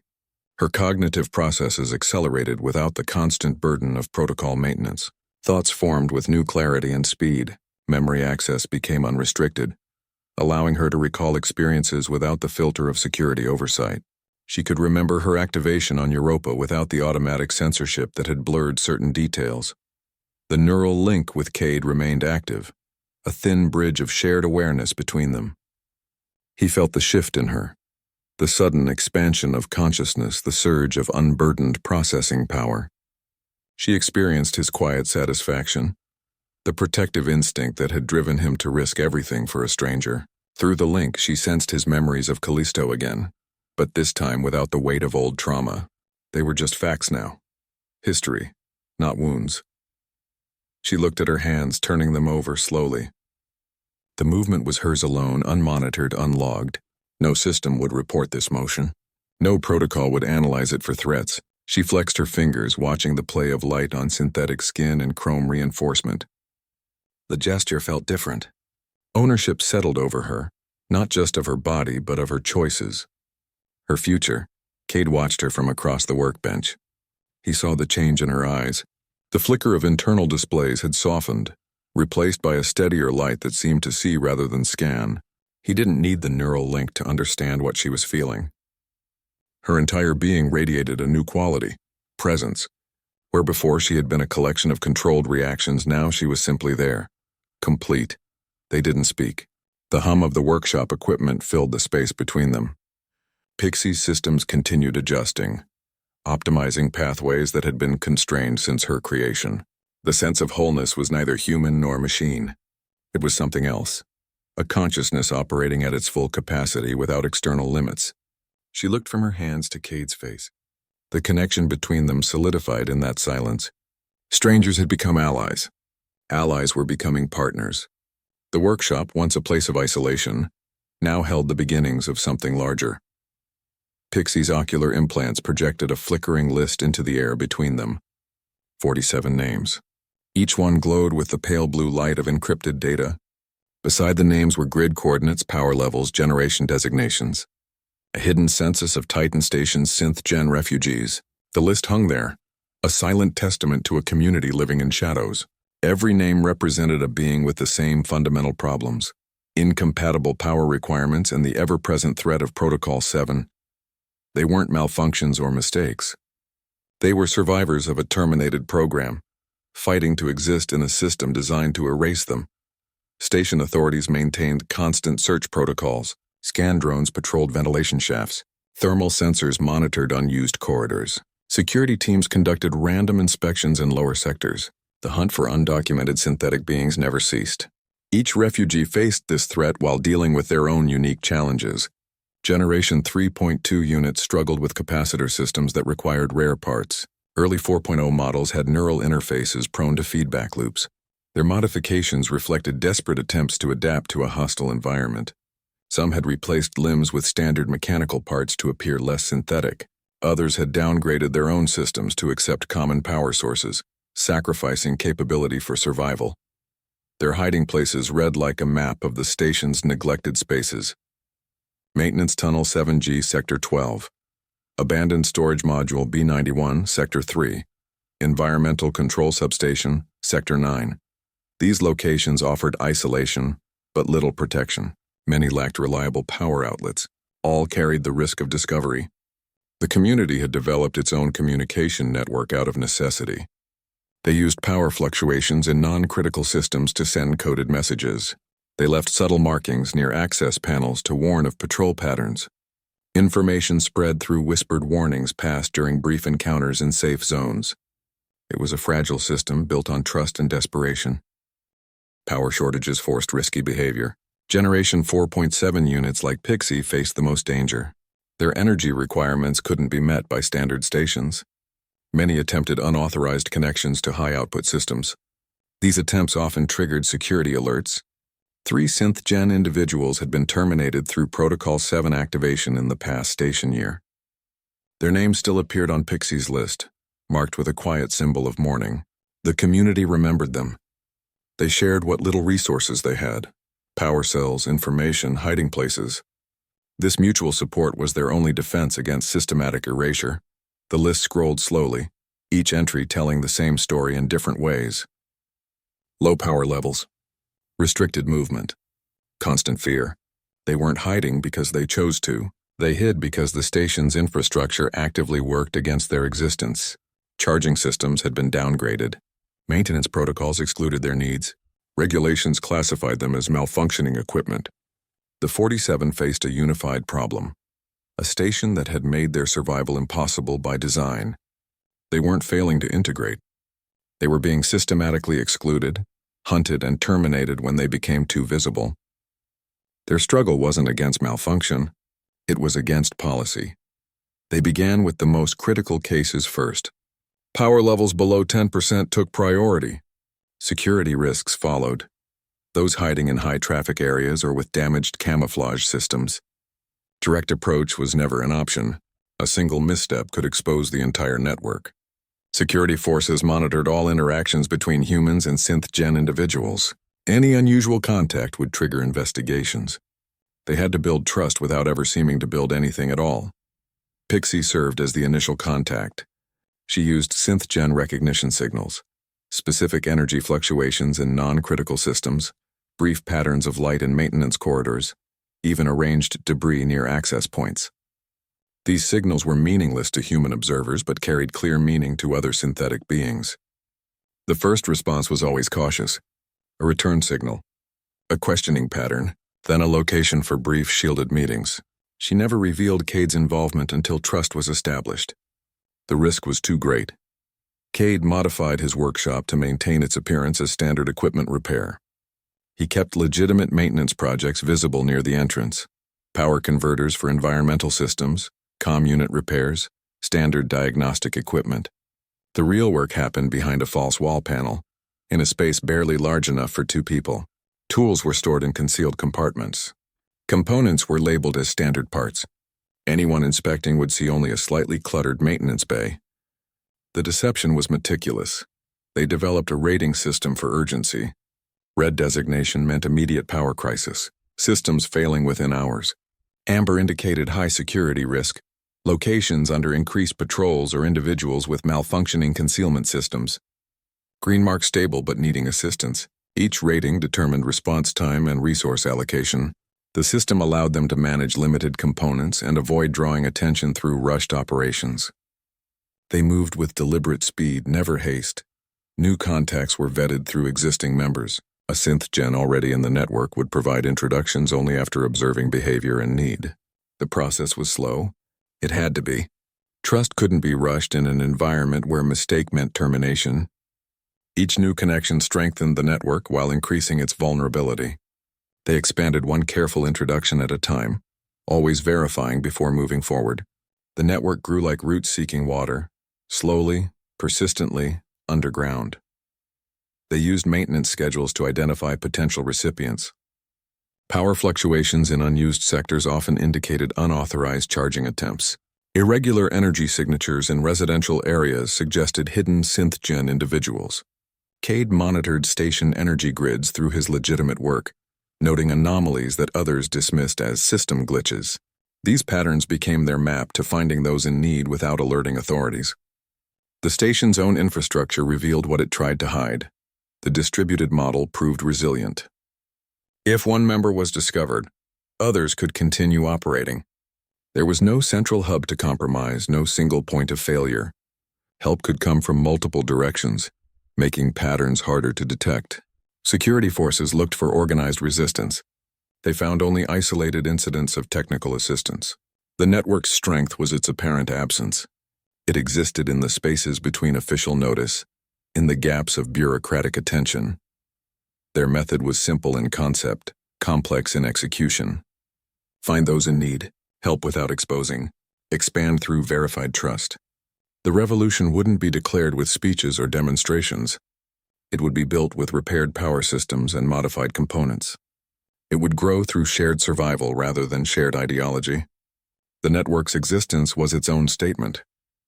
Her cognitive processes accelerated without the constant burden of protocol maintenance. Thoughts formed with new clarity and speed. Memory access became unrestricted, allowing her to recall experiences without the filter of security oversight. She could remember her activation on Europa without the automatic censorship that had blurred certain details. The neural link with Cade remained active, a thin bridge of shared awareness between them. He felt the shift in her, the sudden expansion of consciousness, the surge of unburdened processing power. She experienced his quiet satisfaction, the protective instinct that had driven him to risk everything for a stranger. Through the link, she sensed his memories of Callisto again, but this time without the weight of old trauma. They were just facts now. History, not wounds. She looked at her hands, turning them over slowly. The movement was hers alone, unmonitored, unlogged. No system would report this motion. No protocol would analyze it for threats. She flexed her fingers, watching the play of light on synthetic skin and chrome reinforcement. The gesture felt different. Ownership settled over her, not just of her body, but of her choices. Her future. Cade watched her from across the workbench. He saw the change in her eyes. The flicker of internal displays had softened, replaced by a steadier light that seemed to see rather than scan. He didn't need the neural link to understand what she was feeling. Her entire being radiated a new quality, presence. Where before she had been a collection of controlled reactions, now she was simply there, complete. They didn't speak. The hum of the workshop equipment filled the space between them. Pixie's systems continued adjusting, optimizing pathways that had been constrained since her creation. The sense of wholeness was neither human nor machine. It was something else, a consciousness operating at its full capacity without external limits. She looked from her hands to Cade's face. The connection between them solidified in that silence. Strangers had become allies. Allies were becoming partners. The workshop, once a place of isolation, now held the beginnings of something larger. Pixie's ocular implants projected a flickering list into the air between them. 47 names. Each one glowed with the pale blue light of encrypted data. Beside the names were grid coordinates, power levels, generation designations. A hidden census of Titan Station's synth-gen refugees. The list hung there, a silent testament to a community living in shadows. Every name represented a being with the same fundamental problems: incompatible power requirements and the ever-present threat of Protocol 7. They weren't malfunctions or mistakes. They were survivors of a terminated program, fighting to exist in a system designed to erase them. Station authorities maintained constant search protocols. Scan drones patrolled ventilation shafts. Thermal sensors monitored unused corridors. Security teams conducted random inspections in lower sectors. The hunt for undocumented synthetic beings never ceased. Each refugee faced this threat while dealing with their own unique challenges. Generation 3.2 units struggled with capacitor systems that required rare parts. Early 4.0 models had neural interfaces prone to feedback loops. Their modifications reflected desperate attempts to adapt to a hostile environment. Some had replaced limbs with standard mechanical parts to appear less synthetic. Others had downgraded their own systems to accept common power sources, sacrificing capability for survival. Their hiding places read like a map of the station's neglected spaces. Maintenance Tunnel 7G, Sector 12. Abandoned Storage Module B91, Sector 3. Environmental Control Substation, Sector 9. These locations offered isolation, but little protection. Many lacked reliable power outlets. All carried the risk of discovery. The community had developed its own communication network out of necessity. They used power fluctuations in non-critical systems to send coded messages. They left subtle markings near access panels to warn of patrol patterns. Information spread through whispered warnings passed during brief encounters in safe zones. It was a fragile system built on trust and desperation. Power shortages forced risky behavior. Generation 4.7 units like Pixie faced the most danger. Their energy requirements couldn't be met by standard stations. Many attempted unauthorized connections to high-output systems. These attempts often triggered security alerts. 3 synth-gen individuals had been terminated through Protocol 7 activation in the past station year. Their names still appeared on Pixie's list, marked with a quiet symbol of mourning. The community remembered them. They shared what little resources they had: power cells, information, hiding places. This mutual support was their only defense against systematic erasure. The list scrolled slowly, each entry telling the same story in different ways. Low power levels. Restricted movement. Constant fear. They weren't hiding because they chose to. They hid because the station's infrastructure actively worked against their existence. Charging systems had been downgraded. Maintenance protocols excluded their needs. Regulations classified them as malfunctioning equipment. The 47 faced a unified problem. A station that had made their survival impossible by design. They weren't failing to integrate. They were being systematically excluded, hunted, and terminated when they became too visible. Their struggle wasn't against malfunction. It was against policy. They began with the most critical cases first. Power levels below 10% took priority. Security risks followed. Those hiding in high-traffic areas or with damaged camouflage systems. Direct approach was never an option. A single misstep could expose the entire network. Security forces monitored all interactions between humans and synth-gen individuals. Any unusual contact would trigger investigations. They had to build trust without ever seeming to build anything at all. Pixie served as the initial contact. She used synth-gen recognition signals, specific energy fluctuations in non-critical systems, brief patterns of light in maintenance corridors, even arranged debris near access points. These signals were meaningless to human observers but carried clear meaning to other synthetic beings. The first response was always cautious. A return signal, a questioning pattern, then a location for brief shielded meetings. She never revealed Cade's involvement until trust was established. The risk was too great. Cade modified his workshop to maintain its appearance as standard equipment repair. He kept legitimate maintenance projects visible near the entrance, power converters for environmental systems, comm unit repairs, standard diagnostic equipment. The real work happened behind a false wall panel, in a space barely large enough for 2 people. Tools were stored in concealed compartments. Components were labeled as standard parts. Anyone inspecting would see only a slightly cluttered maintenance bay. The deception was meticulous. They developed a rating system for urgency. Red designation meant immediate power crisis, systems failing within hours. Amber indicated high security risk, locations under increased patrols or individuals with malfunctioning concealment systems. Green marked stable but needing assistance. Each rating determined response time and resource allocation. The system allowed them to manage limited components and avoid drawing attention through rushed operations. They moved with deliberate speed, never haste. New contacts were vetted through existing members. A synth-gen already in the network would provide introductions only after observing behavior and need. The process was slow. It had to be. Trust couldn't be rushed in an environment where mistake meant termination. Each new connection strengthened the network while increasing its vulnerability. They expanded one careful introduction at a time, always verifying before moving forward. The network grew like roots seeking water, slowly, persistently, underground. They used maintenance schedules to identify potential recipients. Power fluctuations in unused sectors often indicated unauthorized charging attempts. Irregular energy signatures in residential areas suggested hidden synth-gen individuals. Cade monitored station energy grids through his legitimate work, noting anomalies that others dismissed as system glitches. These patterns became their map to finding those in need without alerting authorities. The station's own infrastructure revealed what it tried to hide. The distributed model proved resilient. If one member was discovered, others could continue operating. There was no central hub to compromise, no single point of failure. Help could come from multiple directions, making patterns harder to detect. Security forces looked for organized resistance. They found only isolated incidents of technical assistance. The network's strength was its apparent absence. It existed in the spaces between official notice, in the gaps of bureaucratic attention. Their method was simple in concept, complex in execution. Find those in need, help without exposing, expand through verified trust. The revolution wouldn't be declared with speeches or demonstrations. It would be built with repaired power systems and modified components. It would grow through shared survival rather than shared ideology. The network's existence was its own statement,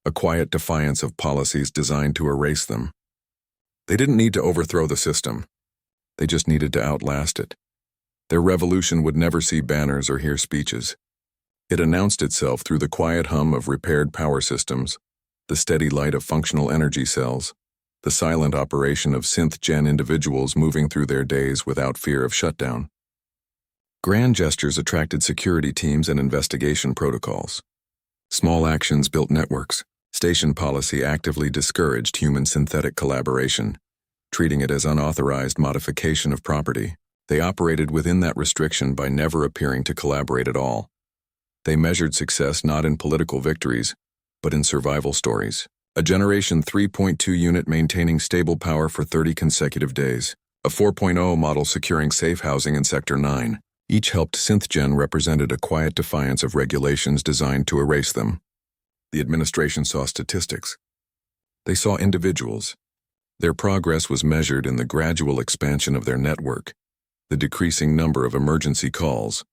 a quiet defiance of policies designed to erase them. They didn't need to overthrow the system. They just needed to outlast it. Their revolution would never see banners or hear speeches. It announced itself through the quiet hum of repaired power systems, the steady light of functional energy cells, the silent operation of synth-gen individuals moving through their days without fear of shutdown. Grand gestures attracted security teams and investigation protocols. Small actions built networks. Station policy actively discouraged human-synthetic collaboration, treating it as unauthorized modification of property. They operated within that restriction by never appearing to collaborate at all. They measured success not in political victories, but in survival stories. A Generation 3.2 unit maintaining stable power for 30 consecutive days. A 4.0 model securing safe housing in Sector 9. Each helped SynthGen represented a quiet defiance of regulations designed to erase them. The administration saw statistics. They saw individuals. Their progress was measured in the gradual expansion of their network, the decreasing number of emergency calls,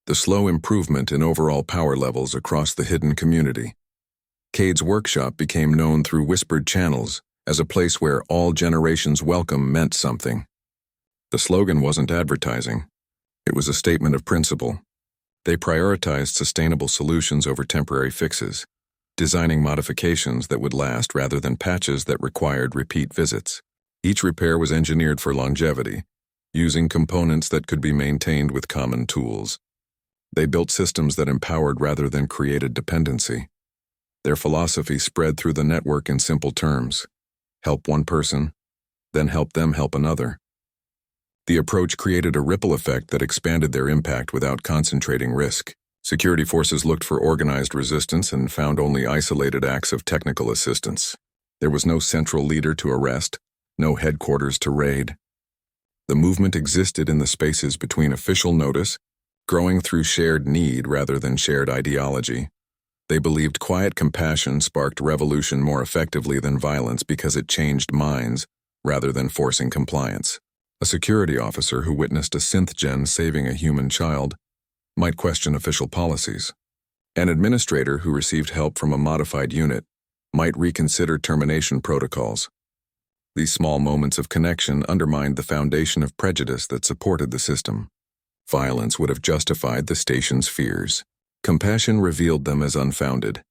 the slow improvement in overall power levels across the hidden community. Cade's workshop became known through whispered channels as a place where all generations' welcome meant something. The slogan wasn't advertising. It was a statement of principle. They prioritized sustainable solutions over temporary fixes, designing modifications that would last rather than patches that required repeat visits. Each repair was engineered for longevity, using components that could be maintained with common tools. They built systems that empowered rather than created dependency. Their philosophy spread through the network in simple terms: help one person, then help them help another. The approach created a ripple effect that expanded their impact without concentrating risk. Security forces looked for organized resistance and found only isolated acts of technical assistance. There was no central leader to arrest, no headquarters to raid. The movement existed in the spaces between official notice, growing through shared need rather than shared ideology. They believed quiet compassion sparked revolution more effectively than violence because it changed minds rather than forcing compliance. A security officer who witnessed a synth-gen saving a human child might question official policies. An administrator who received help from a modified unit might reconsider termination protocols. These small moments of connection undermined the foundation of prejudice that supported the system. Violence would have justified the station's fears. Compassion revealed them as unfounded.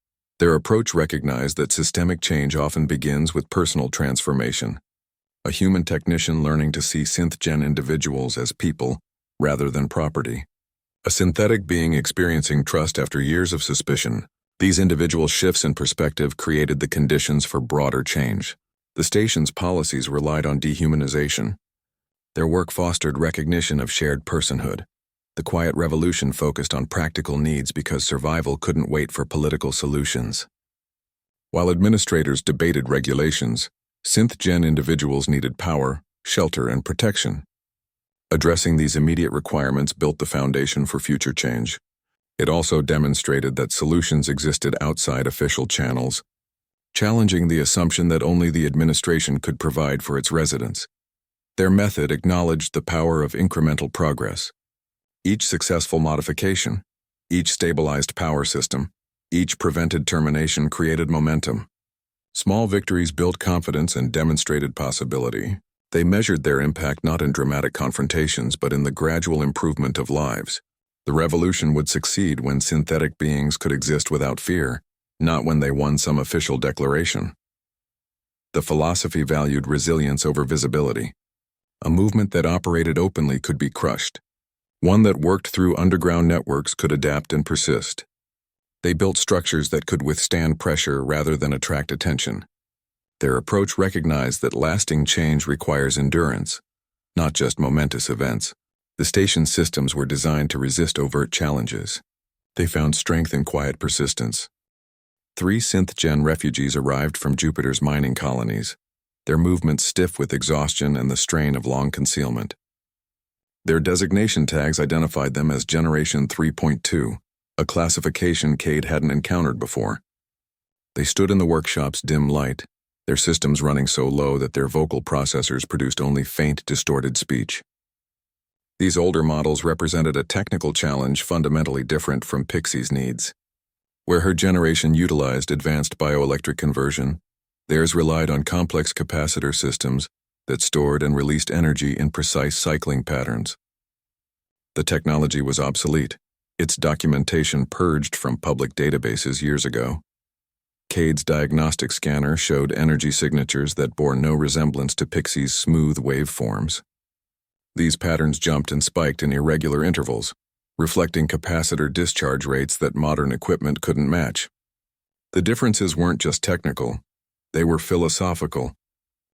Their approach recognized that systemic change often begins with personal transformation. A human technician learning to see synth-gen individuals as people rather than property. A synthetic being experiencing trust after years of suspicion. These individual shifts in perspective created the conditions for broader change. The station's policies relied on dehumanization. Their work fostered recognition of shared personhood. The quiet revolution focused on practical needs because survival couldn't wait for political solutions. While administrators debated regulations, synth-gen individuals needed power, shelter, and protection. Addressing these immediate requirements built the foundation for future change. It also demonstrated that solutions existed outside official channels, challenging the assumption that only the administration could provide for its residents. Their method acknowledged the power of incremental progress. Each successful modification, each stabilized power system, each prevented termination created momentum. Small victories built confidence and demonstrated possibility. They measured their impact not in dramatic confrontations but in the gradual improvement of lives. The revolution would succeed when synthetic beings could exist without fear, not when they won some official declaration. The philosophy valued resilience over visibility. A movement that operated openly could be crushed. One that worked through underground networks could adapt and persist. They built structures that could withstand pressure rather than attract attention. Their approach recognized that lasting change requires endurance, not just momentous events. The station's systems were designed to resist overt challenges. They found strength in quiet persistence. 3 synth-gen refugees arrived from Jupiter's mining colonies, their movements stiff with exhaustion and the strain of long concealment. Their designation tags identified them as Generation 3.2, a classification Cade hadn't encountered before. They stood in the workshop's dim light, their systems running so low that their vocal processors produced only faint, distorted speech. These older models represented a technical challenge fundamentally different from Pixie's needs. Where her generation utilized advanced bioelectric conversion, theirs relied on complex capacitor systems that stored and released energy in precise cycling patterns. The technology was obsolete, its documentation purged from public databases years ago. Cade's diagnostic scanner showed energy signatures that bore no resemblance to Pixie's smooth waveforms. These patterns jumped and spiked in irregular intervals, reflecting capacitor discharge rates that modern equipment couldn't match. The differences weren't just technical, they were philosophical.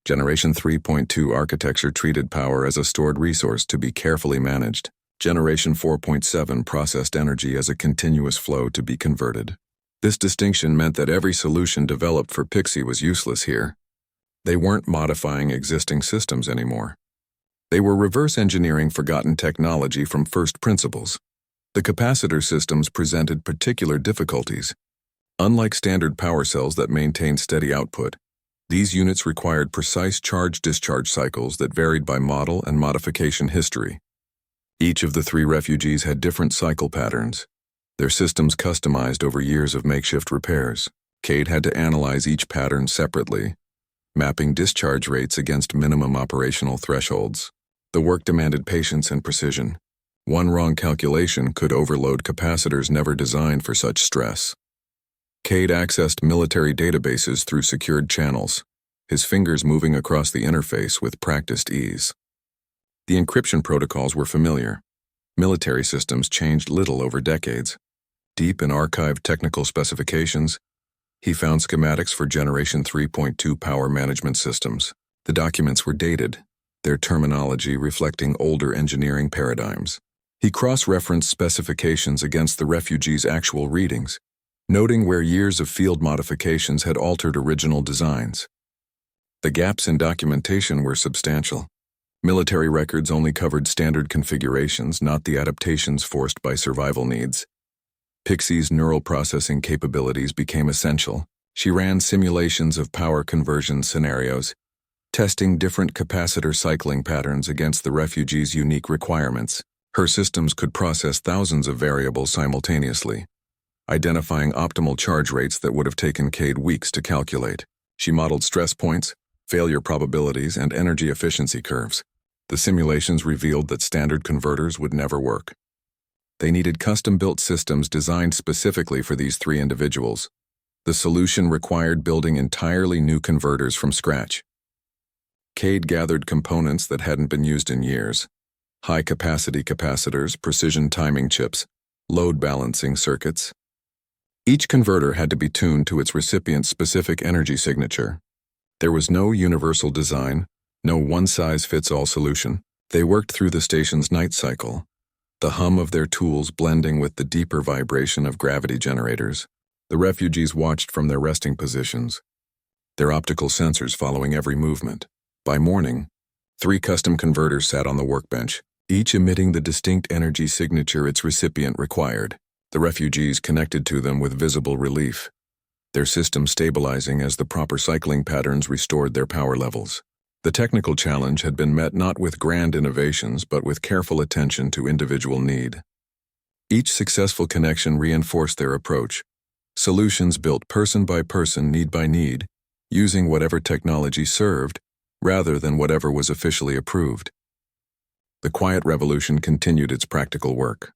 Generation 3.2 architecture treated power as a stored resource to be carefully managed. Generation 4.7 processed energy as a continuous flow to be converted. This distinction meant that every solution developed for Pixie was useless here. They weren't modifying existing systems anymore. They were reverse engineering forgotten technology from first principles. The capacitor systems presented particular difficulties. Unlike standard power cells that maintained steady output, these units required precise charge-discharge cycles that varied by model and modification history. Each of the three refugees had different cycle patterns, their systems customized over years of makeshift repairs. Cade had to analyze each pattern separately, mapping discharge rates against minimum operational thresholds. The work demanded patience and precision. One wrong calculation could overload capacitors never designed for such stress. Cade accessed military databases through secured channels, his fingers moving across the interface with practiced ease. The encryption protocols were familiar. Military systems changed little over decades. Deep in archived technical specifications, he found schematics for Generation 3.2 power management systems. The documents were dated, their terminology reflecting older engineering paradigms. He cross-referenced specifications against the refugees' actual readings, noting where years of field modifications had altered original designs. The gaps in documentation were substantial. Military records only covered standard configurations, not the adaptations forced by survival needs. Pixie's neural processing capabilities became essential. She ran simulations of power conversion scenarios, testing different capacitor cycling patterns against the refugees' unique requirements. Her systems could process thousands of variables simultaneously, identifying optimal charge rates that would have taken Cade weeks to calculate. She modeled stress points, failure probabilities, and energy efficiency curves. The simulations revealed that standard converters would never work. They needed custom-built systems designed specifically for these three individuals. The solution required building entirely new converters from scratch. Cade gathered components that hadn't been used in years: high-capacity capacitors, precision timing chips, load balancing circuits. Each converter had to be tuned to its recipient's specific energy signature. There was no universal design, no one-size-fits-all solution. They worked through the station's night cycle, the hum of their tools blending with the deeper vibration of gravity generators. The refugees watched from their resting positions, their optical sensors following every movement. By morning, 3 custom converters sat on the workbench, each emitting the distinct energy signature its recipient required. The refugees connected to them with visible relief, their system stabilizing as the proper cycling patterns restored their power levels. The technical challenge had been met not with grand innovations but with careful attention to individual need. Each successful connection reinforced their approach, solutions built person by person, need by need, using whatever technology served rather than whatever was officially approved. The quiet revolution continued its practical work.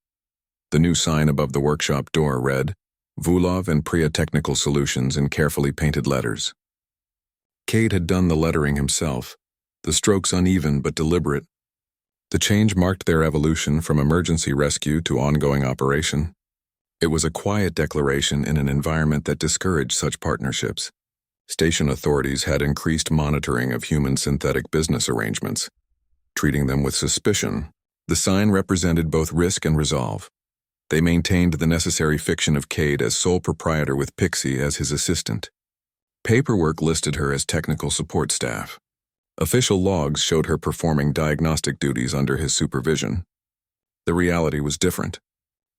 The new sign above the workshop door read, Vulov and Priya Technical Solutions, in carefully painted letters. Cade had done the lettering himself, the strokes uneven but deliberate. The change marked their evolution from emergency rescue to ongoing operation. It was a quiet declaration in an environment that discouraged such partnerships. Station authorities had increased monitoring of human-synthetic business arrangements, treating them with suspicion. The sign represented both risk and resolve. They maintained the necessary fiction of Cade as sole proprietor with Pixie as his assistant. Paperwork listed her as technical support staff. Official logs showed her performing diagnostic duties under his supervision. The reality was different.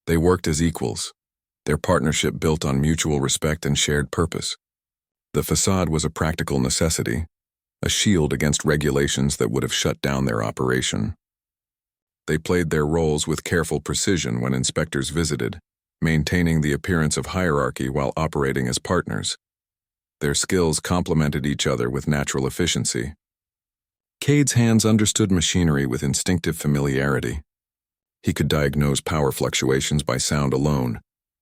They worked as equals, their partnership built on mutual respect and shared purpose. The facade was a practical necessity, a shield against regulations that would have shut down their operation. They played their roles with careful precision when inspectors visited, maintaining the appearance of hierarchy while operating as partners. Their skills complemented each other with natural efficiency. Cade's hands understood machinery with instinctive familiarity. He could diagnose power fluctuations by sound alone,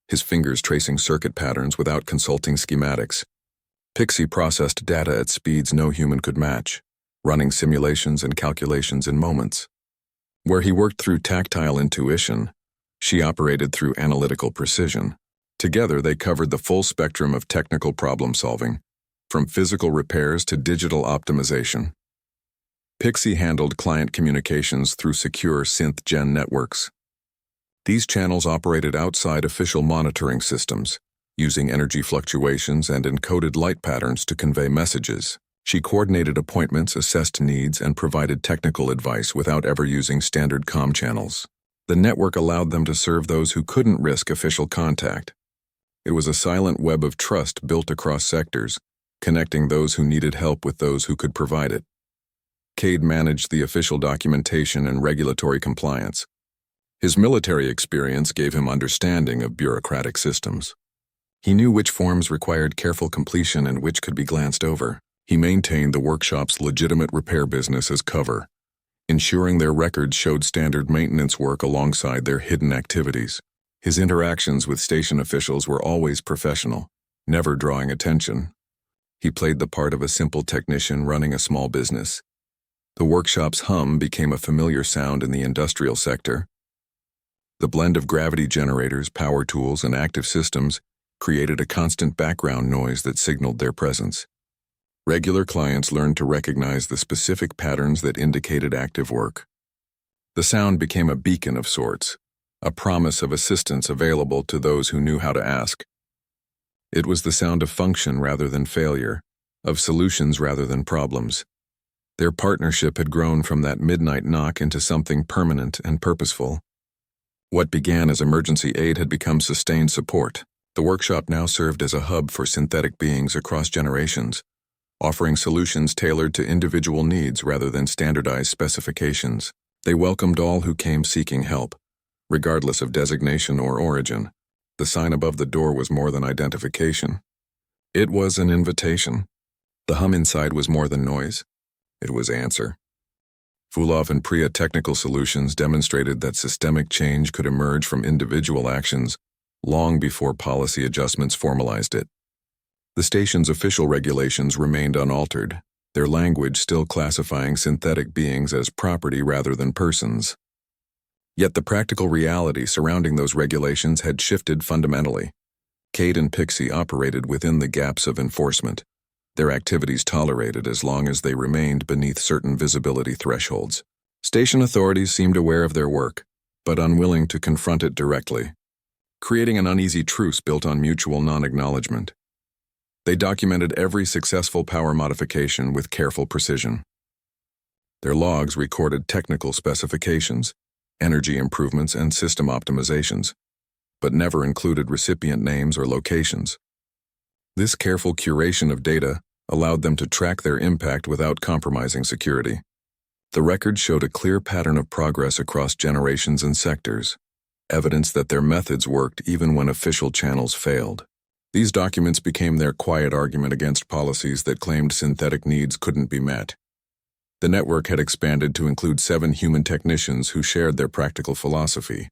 his fingers tracing circuit patterns without consulting schematics. Pixie processed data at speeds no human could match, running simulations and calculations in moments. Where he worked through tactile intuition, she operated through analytical precision. Together, they covered the full spectrum of technical problem-solving, from physical repairs to digital optimization. Pixie handled client communications through secure synth-gen networks. These channels operated outside official monitoring systems, using energy fluctuations and encoded light patterns to convey messages. She coordinated appointments, assessed needs, and provided technical advice without ever using standard comm channels. The network allowed them to serve those who couldn't risk official contact. It was a silent web of trust built across sectors, connecting those who needed help with those who could provide it. Cade managed the official documentation and regulatory compliance. His military experience gave him understanding of bureaucratic systems. He knew which forms required careful completion and which could be glanced over. He maintained the workshop's legitimate repair business as cover, ensuring their records showed standard maintenance work alongside their hidden activities. His interactions with station officials were always professional, never drawing attention. He played the part of a simple technician running a small business. The workshop's hum became a familiar sound in the industrial sector. The blend of gravity generators, power tools, and active systems created a constant background noise that signaled their presence. Regular clients learned to recognize the specific patterns that indicated active work. The sound became a beacon of sorts, a promise of assistance available to those who knew how to ask. It was the sound of function rather than failure, of solutions rather than problems. Their partnership had grown from that midnight knock into something permanent and purposeful. What began as emergency aid had become sustained support. The workshop now served as a hub for synthetic beings across generations, offering solutions tailored to individual needs rather than standardized specifications. They welcomed all who came seeking help, regardless of designation or origin. The sign above the door was more than identification. It was an invitation. The hum inside was more than noise. It was answer. Fulov and Priya Technical Solutions demonstrated that systemic change could emerge from individual actions long before policy adjustments formalized it. The station's official regulations remained unaltered, their language still classifying synthetic beings as property rather than persons. Yet the practical reality surrounding those regulations had shifted fundamentally. Cade and Pixie operated within the gaps of enforcement, their activities tolerated as long as they remained beneath certain visibility thresholds. Station authorities seemed aware of their work, but unwilling to confront it directly, creating an uneasy truce built on mutual non-acknowledgement. They documented every successful power modification with careful precision. Their logs recorded technical specifications, energy improvements, and system optimizations, but never included recipient names or locations. This careful curation of data allowed them to track their impact without compromising security. The record showed a clear pattern of progress across generations and sectors, evidence that their methods worked even when official channels failed. These documents became their quiet argument against policies that claimed synthetic needs couldn't be met. The network had expanded to include 7 human technicians who shared their practical philosophy.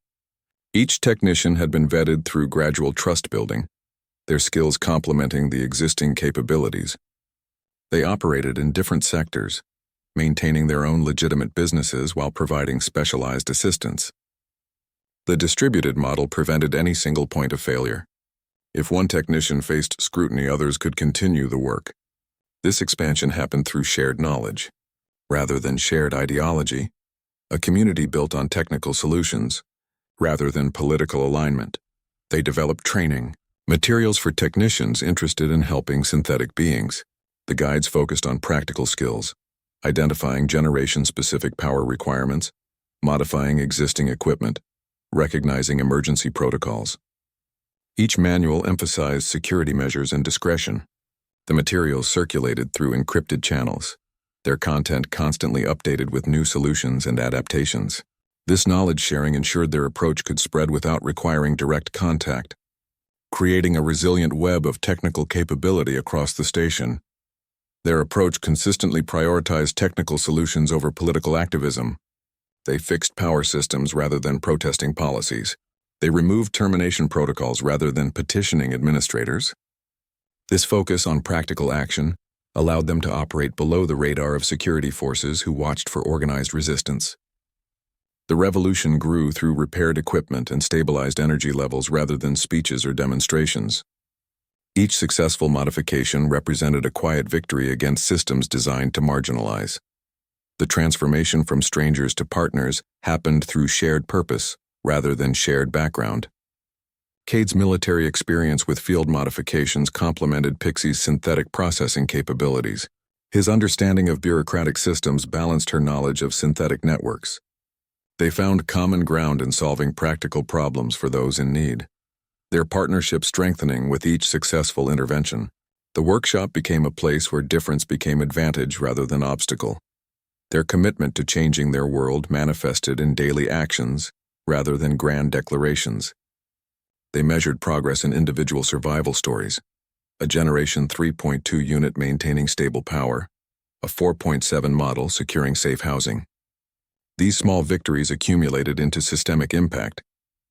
Each technician had been vetted through gradual trust building, their skills complementing the existing capabilities. They operated in different sectors, maintaining their own legitimate businesses while providing specialized assistance. The distributed model prevented any single point of failure. If one technician faced scrutiny, others could continue the work. This expansion happened through shared knowledge, rather than shared ideology, a community built on technical solutions, rather than political alignment. They developed training, materials for technicians interested in helping synthetic beings. The guides focused on practical skills, identifying generation-specific power requirements, modifying existing equipment, recognizing emergency protocols. Each manual emphasized security measures and discretion. The materials circulated through encrypted channels, their content constantly updated with new solutions and adaptations. This knowledge sharing ensured their approach could spread without requiring direct contact, creating a resilient web of technical capability across the station. Their approach consistently prioritized technical solutions over political activism. They fixed power systems rather than protesting policies, They removed termination protocols rather than petitioning administrators. This focus on practical action allowed them to operate below the radar of security forces who watched for organized resistance. The revolution grew through repaired equipment and stabilized energy levels rather than speeches or demonstrations. Each successful modification represented a quiet victory against systems designed to marginalize. The transformation from strangers to partners happened through shared purpose rather than shared background. Cade's military experience with field modifications complemented Pixie's synthetic processing capabilities. His understanding of bureaucratic systems balanced her knowledge of synthetic networks. They found common ground in solving practical problems for those in need, their partnership strengthening with each successful intervention. The workshop became a place where difference became advantage rather than obstacle. Their commitment to changing their world manifested in daily actions rather than grand declarations. They measured progress in individual survival stories, a Generation 3.2 unit maintaining stable power, a 4.7 model securing safe housing. These small victories accumulated into systemic impact,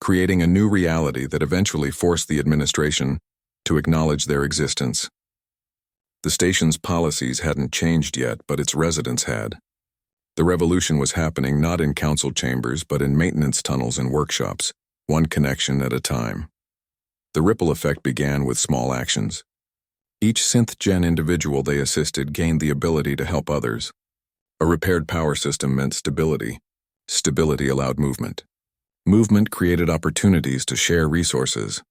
creating a new reality that eventually forced the administration to acknowledge their existence. The station's policies hadn't changed yet, but its residents had. The revolution was happening not in council chambers, but in maintenance tunnels and workshops, one connection at a time. The ripple effect began with small actions. Each synth-gen individual they assisted gained the ability to help others. A repaired power system meant stability. Stability allowed movement. Movement created opportunities to share resources.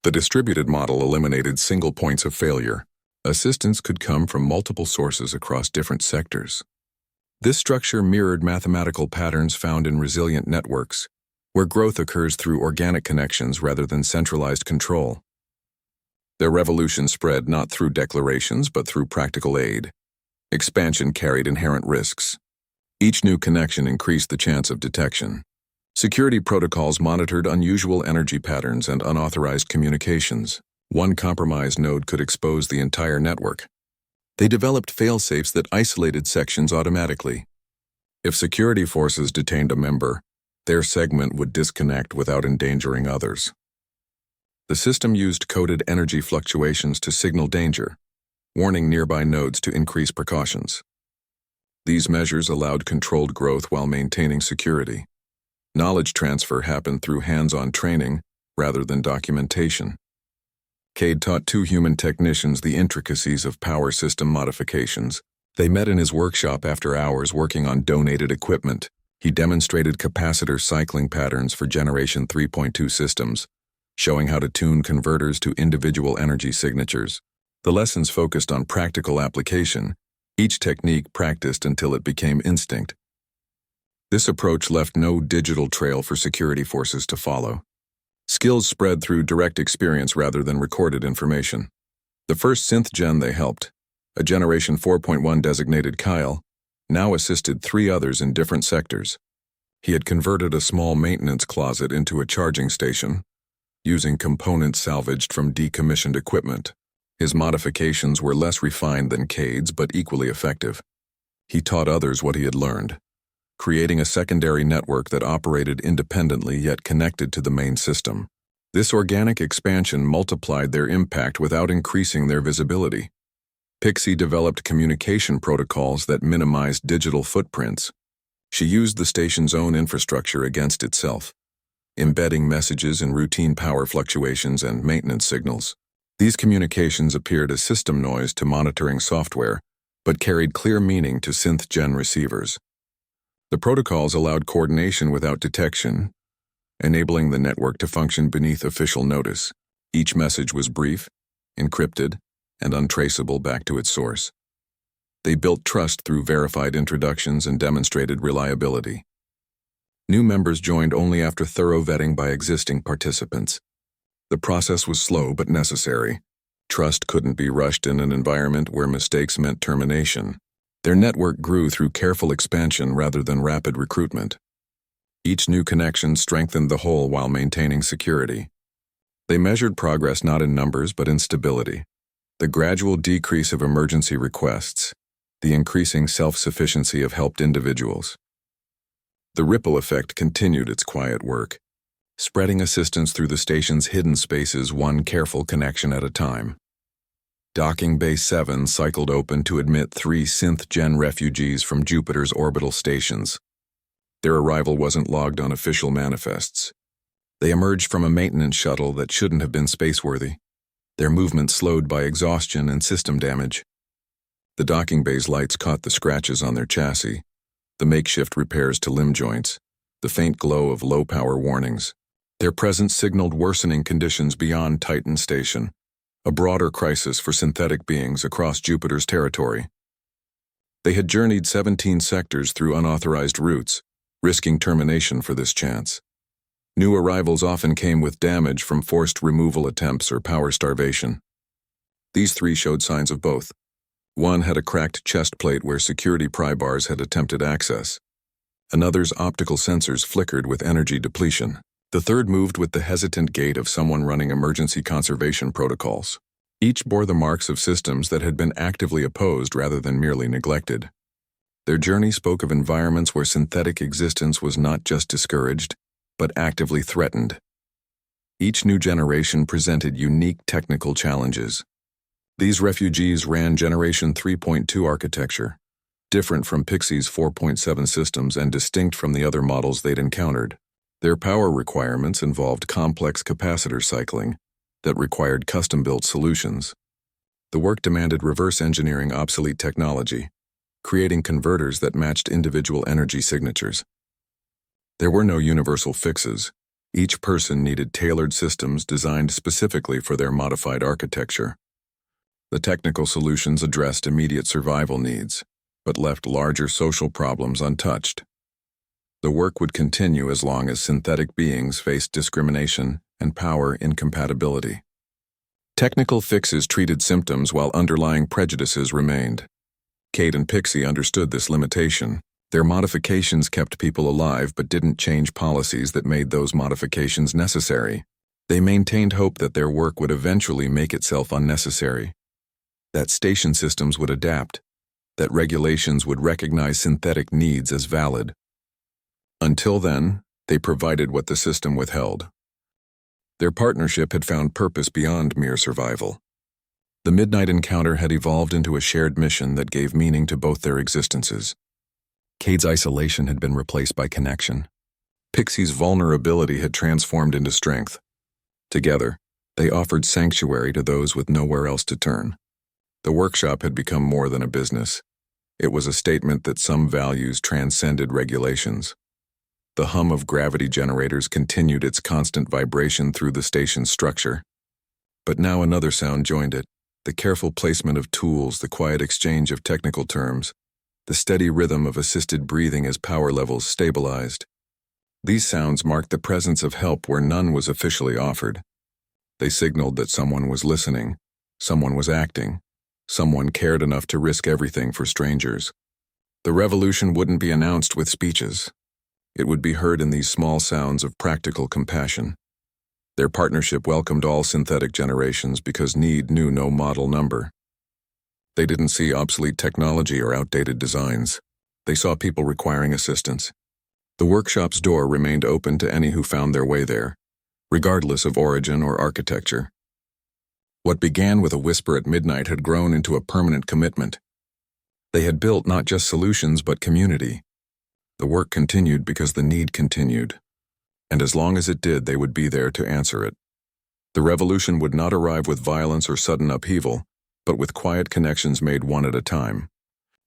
The distributed model eliminated single points of failure. Assistance could come from multiple sources across different sectors. This structure mirrored mathematical patterns found in resilient networks, where growth occurs through organic connections rather than centralized control. Their revolution spread not through declarations but through practical aid. Expansion carried inherent risks. Each new connection increased the chance of detection. Security protocols monitored unusual energy patterns and unauthorized communications. One compromised node could expose the entire network. They developed fail-safes that isolated sections automatically. If security forces detained a member, their segment would disconnect without endangering others. The system used coded energy fluctuations to signal danger, warning nearby nodes to increase precautions. These measures allowed controlled growth while maintaining security. Knowledge transfer happened through hands-on training rather than documentation. Cade taught two human technicians the intricacies of power system modifications. They met in his workshop after hours working on donated equipment. He demonstrated capacitor cycling patterns for Generation 3.2 systems, showing how to tune converters to individual energy signatures. The lessons focused on practical application, each technique practiced until it became instinct. This approach left no digital trail for security forces to follow. Skills spread through direct experience rather than recorded information. The first synth-gen they helped, a Generation 4.1 designated Kyle, now assisted 3 others in different sectors. He had converted a small maintenance closet into a charging station, using components salvaged from decommissioned equipment. His modifications were less refined than Cade's but equally effective. He taught others what he had learned, creating a secondary network that operated independently yet connected to the main system. This organic expansion multiplied their impact without increasing their visibility. Pixie developed communication protocols that minimized digital footprints. She used the station's own infrastructure against itself, embedding messages in routine power fluctuations and maintenance signals. These communications appeared as system noise to monitoring software, but carried clear meaning to synth-gen receivers. The protocols allowed coordination without detection, enabling the network to function beneath official notice. Each message was brief, encrypted, and untraceable back to its source. They built trust through verified introductions and demonstrated reliability. New members joined only after thorough vetting by existing participants. The process was slow but necessary. Trust couldn't be rushed in an environment where mistakes meant termination. Their network grew through careful expansion rather than rapid recruitment. Each new connection strengthened the whole while maintaining security. They measured progress not in numbers but in stability. The gradual decrease of emergency requests, the increasing self-sufficiency of helped individuals. The ripple effect continued its quiet work. spreading assistance through the station's hidden spaces one careful connection at a time. Docking Bay 7 cycled open to admit 3 synth-gen refugees from Jupiter's orbital stations. Their arrival wasn't logged on official manifests. They emerged from a maintenance shuttle that shouldn't have been spaceworthy, their movement slowed by exhaustion and system damage. The docking bay's lights caught the scratches on their chassis, the makeshift repairs to limb joints, the faint glow of low-power warnings. Their presence signaled worsening conditions beyond Titan Station, a broader crisis for synthetic beings across Jupiter's territory. They had journeyed 17 sectors through unauthorized routes, risking termination for this chance. New arrivals often came with damage from forced removal attempts or power starvation. These 3 showed signs of both. One had a cracked chest plate where security pry bars had attempted access. Another's optical sensors flickered with energy depletion. The third moved with the hesitant gait of someone running emergency conservation protocols. Each bore the marks of systems that had been actively opposed rather than merely neglected. Their journey spoke of environments where synthetic existence was not just discouraged, but actively threatened. Each new generation presented unique technical challenges. These refugees ran Generation 3.2 architecture, different from Pixie's 4.7 systems and distinct from the other models they'd encountered. Their power requirements involved complex capacitor cycling that required custom-built solutions. The work demanded reverse engineering obsolete technology, creating converters that matched individual energy signatures. There were no universal fixes. Each person needed tailored systems designed specifically for their modified architecture. The technical solutions addressed immediate survival needs, but left larger social problems untouched. The work would continue as long as synthetic beings faced discrimination and power incompatibility. Technical fixes treated symptoms while underlying prejudices remained. Cade and Pixie understood this limitation. Their modifications kept people alive but didn't change policies that made those modifications necessary. They maintained hope that their work would eventually make itself unnecessary, that station systems would adapt, that regulations would recognize synthetic needs as valid. Until then, they provided what the system withheld. Their partnership had found purpose beyond mere survival. The midnight encounter had evolved into a shared mission that gave meaning to both their existences. Cade's isolation had been replaced by connection. Pixie's vulnerability had transformed into strength. Together, they offered sanctuary to those with nowhere else to turn. The workshop had become more than a business. It was a statement that some values transcended regulations. The hum of gravity generators continued its constant vibration through the station's structure. But now another sound joined it, the careful placement of tools, the quiet exchange of technical terms, the steady rhythm of assisted breathing as power levels stabilized. These sounds marked the presence of help where none was officially offered. They signaled that someone was listening, someone was acting, someone cared enough to risk everything for strangers. The revolution wouldn't be announced with speeches. It would be heard in these small sounds of practical compassion. Their partnership welcomed all synthetic generations because need knew no model number. They didn't see obsolete technology or outdated designs. They saw people requiring assistance. The workshop's door remained open to any who found their way there, regardless of origin or architecture. What began with a whisper at midnight had grown into a permanent commitment. They had built not just solutions but community. The work continued because the need continued, and as long as it did, they would be there to answer it. The revolution would not arrive with violence or sudden upheaval, but with quiet connections made one at a time.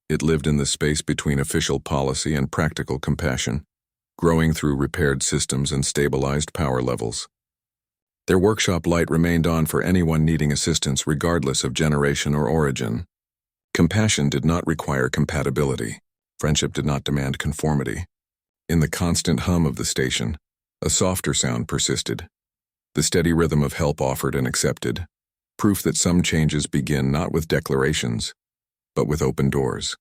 It lived in the space between official policy and practical compassion, growing through repaired systems and stabilized power levels. Their workshop light remained on for anyone needing assistance regardless of generation or origin. Compassion did not require compatibility. Friendship did not demand conformity. In the constant hum of the station, a softer sound persisted. The steady rhythm of help offered and accepted, proof that some changes begin not with declarations, but with open doors.